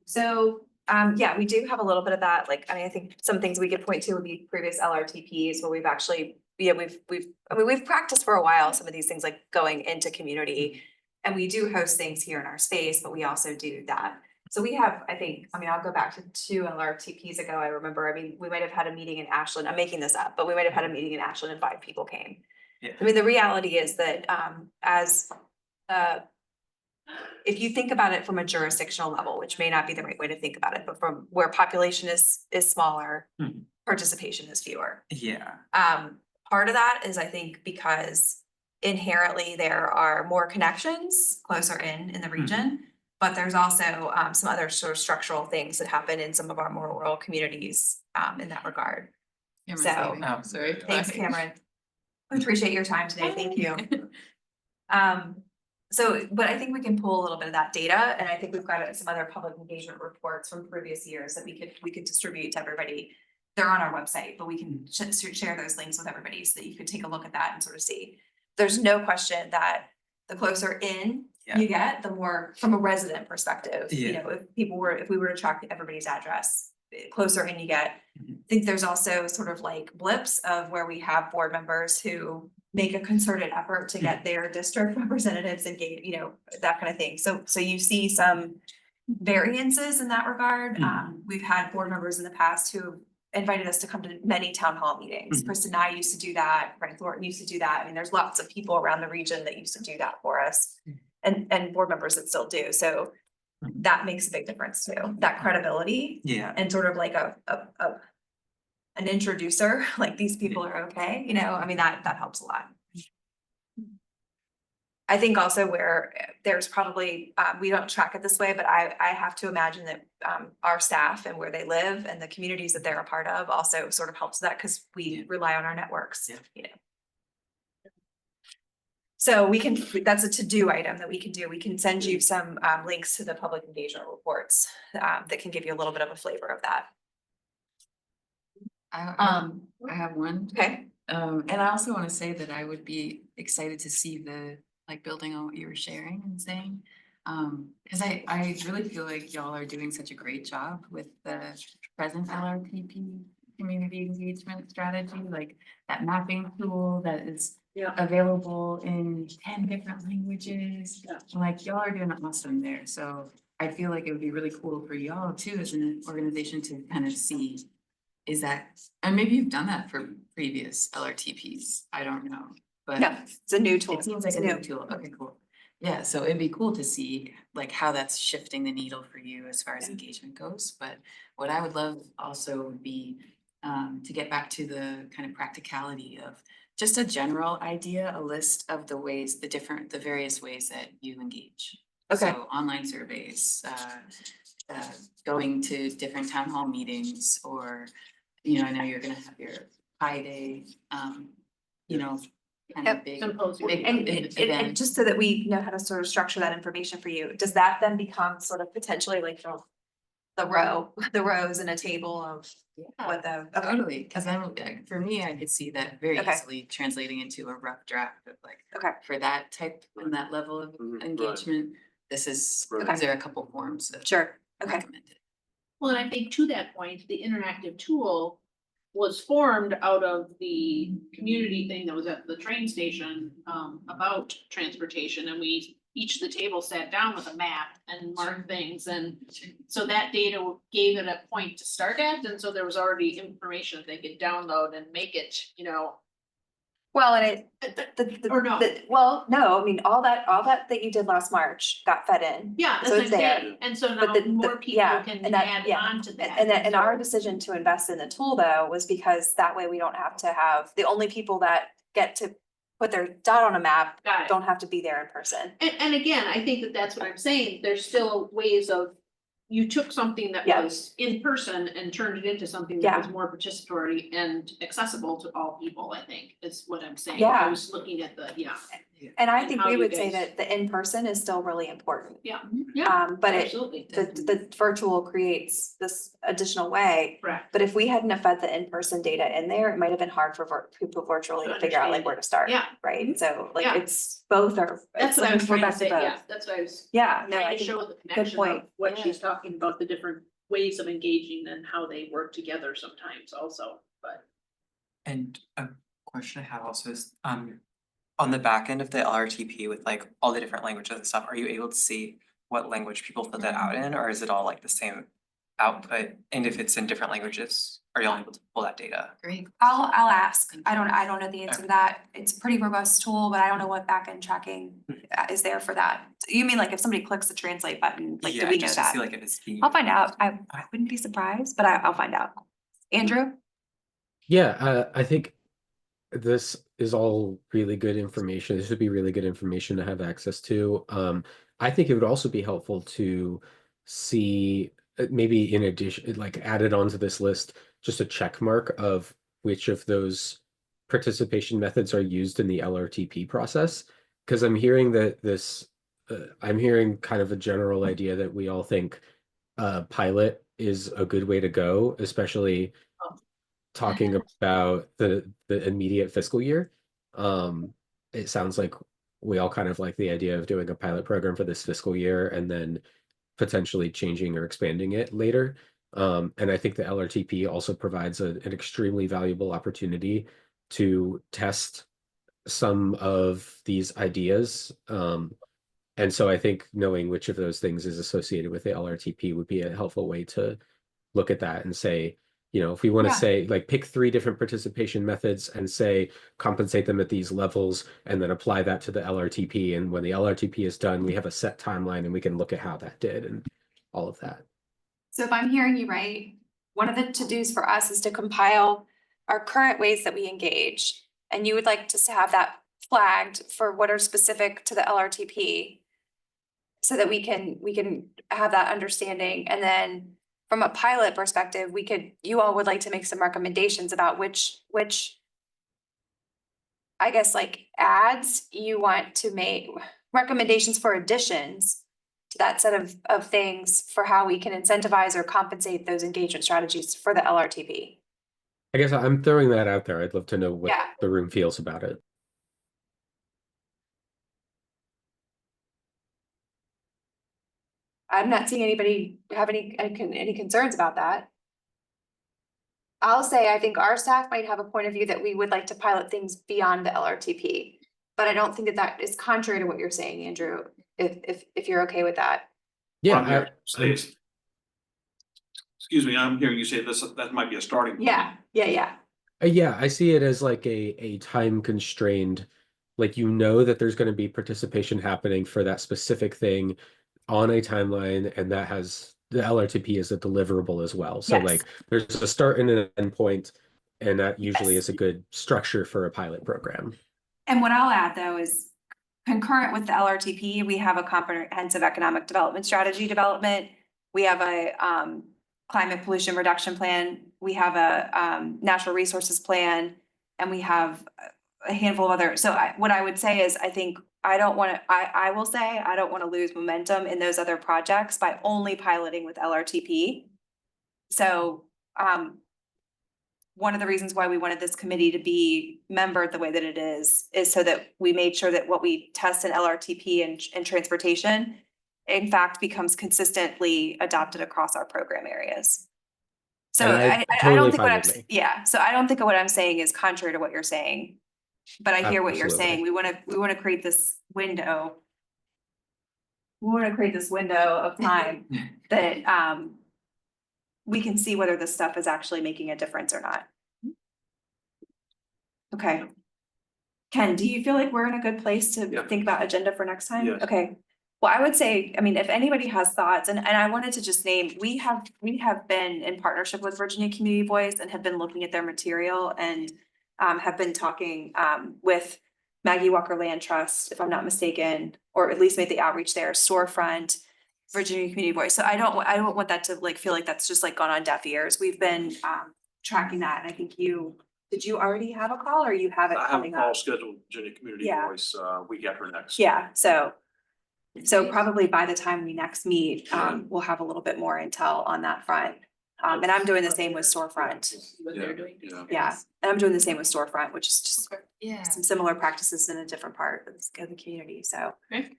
So, yeah, we do have a little bit of that, like, I mean, I think some things we could point to would be previous LRTPs where we've actually, we've practiced for a while, some of these things like going into community. And we do host things here in our space, but we also do that. So we have, I think, I mean, I'll go back to 2 LRTPs ago, I remember, I mean, we might have had a meeting in Ashland, I'm making this up, but we might have had a meeting in Ashland and 5 people came.
Yeah.
I mean, the reality is that, if you think about it from a jurisdictional level, which may not be the right way to think about it, but from where population is smaller,
Mhm.
participation is fewer.
Yeah.
Part of that is, I think, because inherently there are more connections closer in the region. But there's also some other sort of structural things that happen in some of our more rural communities in that regard.
Cameron's
So-
leaving.
Oh.
Sorry.
Thanks,
Bye.
Cameron. We appreciate your time today. Thank you. So, but I think we can pull a little bit of that data, and I think we've got some other public engagement reports from previous years that we could distribute to everybody. They're on our website, but we can share those links with everybody so that you could take a look at that and sort of see. There's no question that the closer in
Yeah.
you get, the more from a resident perspective, you
Yeah.
know, if we were to track everybody's address, closer in you get.
Mhm.
I think there's also sort of like blips of where we have board members who make a concerted effort to get their district representatives engaged, you know, that kind of thing. So you see some variances in that regard. We've had board members in the past who invited us to come to many town hall meetings.
Mhm.
Kristen and I used to do that, Frank Thornton used to do that. I mean, there's lots of people around the region that used to do that for us. And board members that still do. So
Mhm.
that makes a big difference too, that credibility
Yeah.
and sort of like an introducer, like these people are okay, you know, I mean, that helps a lot. I think also where there's probably, we don't track it this way, but I have to imagine that our staff and where they live and the communities that they're a part of also sort of helps that because we
Yeah.
rely on our networks,
Yeah.
you know. So we can, that's a to-do item that we can do. We can send you some links to the public engagement reports that can give you a little bit of a flavor of that.
I have one.
Okay,
And I also want to say that I would be excited to see like building on what you were sharing and saying. Cause I really feel like y'all are doing such a great job with the present LRTP community engagement strategy, like that mapping tool that is available in 10 different languages. Like y'all are doing awesome there. So I feel like it would be really cool for y'all too, as an organization to kind of see, is that, and maybe you've done that for previous LRTPs, I don't know, but.
no, it's a new tool.
It seems like
It's
a new tool, okay, cool. Yeah, so it'd be cool to see like how that's shifting the needle for you as far as engagement goes, but what I would love also would be To get back to the kind of practicality of just a general idea, a list of the ways, the various ways that you engage.
Okay.
So online surveys, going to different town hall meetings, or, I know you're gonna have your Pi Day, kind of
Yep.
big.
Symposium.
big
And
event.
just so that we know how to sort of structure that information for you, does that then become sort of potentially like the rows in a table of what the, okay,
Totally, because for me, I could see that very
Okay.
easily translating into a rough draft of like,
okay,
for that type and that level of
Mhm, right.
engagement, these
Right.
are a couple forms that
sure, okay.
recommended.
Well, and I think to that point, the interactive tool was formed out of the community thing that was at the train station about transportation, and we each the table sat down with a map and marked things, and so that data gave it a point to start at, and so there was already information they could download and make it,
Well, and
Or no.
well, no, I mean, all that you did last March got fed in.
Yeah, that's
So
what
it's
I'm
there.
saying, and so
But
now
the-
more people
yeah,
can
and that-
add
yeah.
on to that.
And our
so-
decision to invest in the tool though was because that way we don't have to have, the only people that get to put their dot on a map
Got it.
don't have to be there in person.
And again, I think that that's what I'm saying, there's still ways of, you took something that
Yeah.
was in person and turned it into something that was more participatory and accessible to all people, I think, is what I'm saying.
Yeah.
I was looking at the,
And I
And
think
how
we
you
would say
guys-
that the in-person is still really important.
yeah,
But
absolutely,
the virtual creates this additional way.
correct.
But if we hadn't have fed the in-person data in there, it might have been hard for people virtually
To
to figure out like
understand
where to start.
Yeah.
Right? So like
Yeah.
it's both are.
That's
it's
what I was
we're
trying to
back
say,
both.
yeah, that's what I was
Yeah, no, I
trying to
think,
show the connection
point.
of what
Yeah.
she's talking about, the different ways of engaging and how they work together sometimes also, but.
And a question I have also is, on the back end of the LRTP with like all the different languages and stuff, are you able to see what language people put that out in, or is it all like the same output? And if it's in different languages, are you all able to pull that data?
Great.
I'll ask. I don't know the answer to that. It's a pretty robust tool, but I don't know what backend tracking is there for that. You mean like if somebody clicks the translate button, like do
Yeah,
we know
just to
that?
see like if it's being.
I'll find out. I wouldn't be surprised, but I'll find out. Andrew?
Yeah, I think this is all really good information. This would be really good information to have access to. I think it would also be helpful to see maybe in addition, like added onto this list, just a check mark of which of those participation methods are used in the LRTP process. Because I'm hearing that I'm hearing kind of a general idea that we all think pilot is a good way to go, especially talking about the immediate fiscal year. It sounds like we all kind of like the idea of doing a pilot program for this fiscal year and then potentially changing or expanding it later. And I think the LRTP also provides an extremely valuable opportunity to test some of these ideas. And so I think knowing which of those things is associated with the LRTP would be a helpful way to look at that and say, if we want to
Yeah.
say like pick 3 different participation methods and say compensate them at these levels and then apply that to the LRTP. And when the LRTP is done, we have a set timeline and we can look at how that did and all of that.
So if I'm hearing you right, one of the to-dos for us is to compile our current ways that we engage. And you would like to have that flagged for what are specific to the LRTP. So that we can have that understanding. And then from a pilot perspective, you all would like to make some recommendations about which I guess like ads you want to make, recommendations for additions to that set of things for how we can incentivize or compensate those engagement strategies for the LRTP.
I guess I'm throwing that out there. I'd love to know what
Yeah.
the room feels about it.
I'm not seeing anybody have any concerns about that. I'll say, I think our staff might have a point of view that we would like to pilot things beyond the LRTP. But I don't think that is contrary to what you're saying, Andrew, if you're okay with that.
Yeah,
I'm hearing you say- Excuse me, I'm hearing you say that might be a starting point.
Yeah.
Yeah, I see it as like a time constrained, like that there's going to be participation happening for that specific thing on a timeline, and that has the LRTP is a deliverable as well. So
Yes.
like there's a start and an end point, and that usually
Yes.
is a good structure for a pilot program.
And what I'll add though is concurrent with the LRTP, we have a comprehensive economic development strategy development. We have a climate pollution reduction plan. We have a natural resources plan, and we have a handful of other. So what I would say is, I think I will say I don't want to lose momentum in those other projects by only piloting with LRTP. So one of the reasons why we wanted this committee to be membered the way that it is so that we made sure that what we test in LRTP and transportation, in fact, becomes consistently adopted across our program areas. So
And
I
totally
don't think
fine
what
with
I'm,
me.
yeah, so I don't think what I'm saying is contrary to what you're saying. But I hear what you're
Absolutely.
saying. We wanna create this window. We wanna create this window of time that we can see whether this stuff is actually making a difference or not. Okay. Ken, do you feel like we're in a good place to
Yeah.
think about agenda for next time?
Yes.
Okay. Well, I would say, I mean, if anybody has thoughts, and I wanted to just name, we have been in partnership with Virginia Community Voice and have been looking at their material and have been talking with Maggie Walker Land Trust, if I'm not mistaken, or at least made the outreach there, Storefront, Virginia Community Voice. So I don't want that to like feel like that's just like gone on deaf ears. We've been tracking that, and I think did you already have a call or you have it
I have a
coming
call
up?
scheduled with Virginia Community
Yeah.
Voice, week after next.
Yeah, so probably by the time we next meet, we'll have a little bit more intel on that front. And I'm doing the same with Storefront.
What
Yeah,
they're doing.
yeah.
Yeah, and I'm doing the same with Storefront, which is just
Yeah.
some similar practices in a different part of the community, so.
Okay.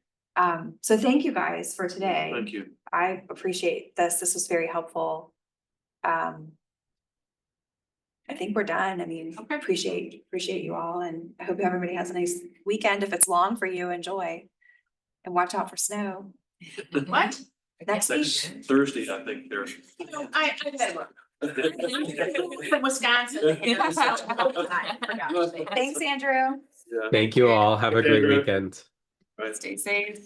So thank you guys for today.
Thank you.
I appreciate this. This was very helpful. I think we're done. I mean,
Okay.
appreciate you all, and I hope everybody has a nice weekend. If it's long for you, enjoy. And watch out for snow.
What?
Next week.
Next Thursday, I think there's.
I had one. From Wisconsin.
Thanks, Andrew.
Yeah.
Thank you all. Have a great weekend.
Right.
Stay safe.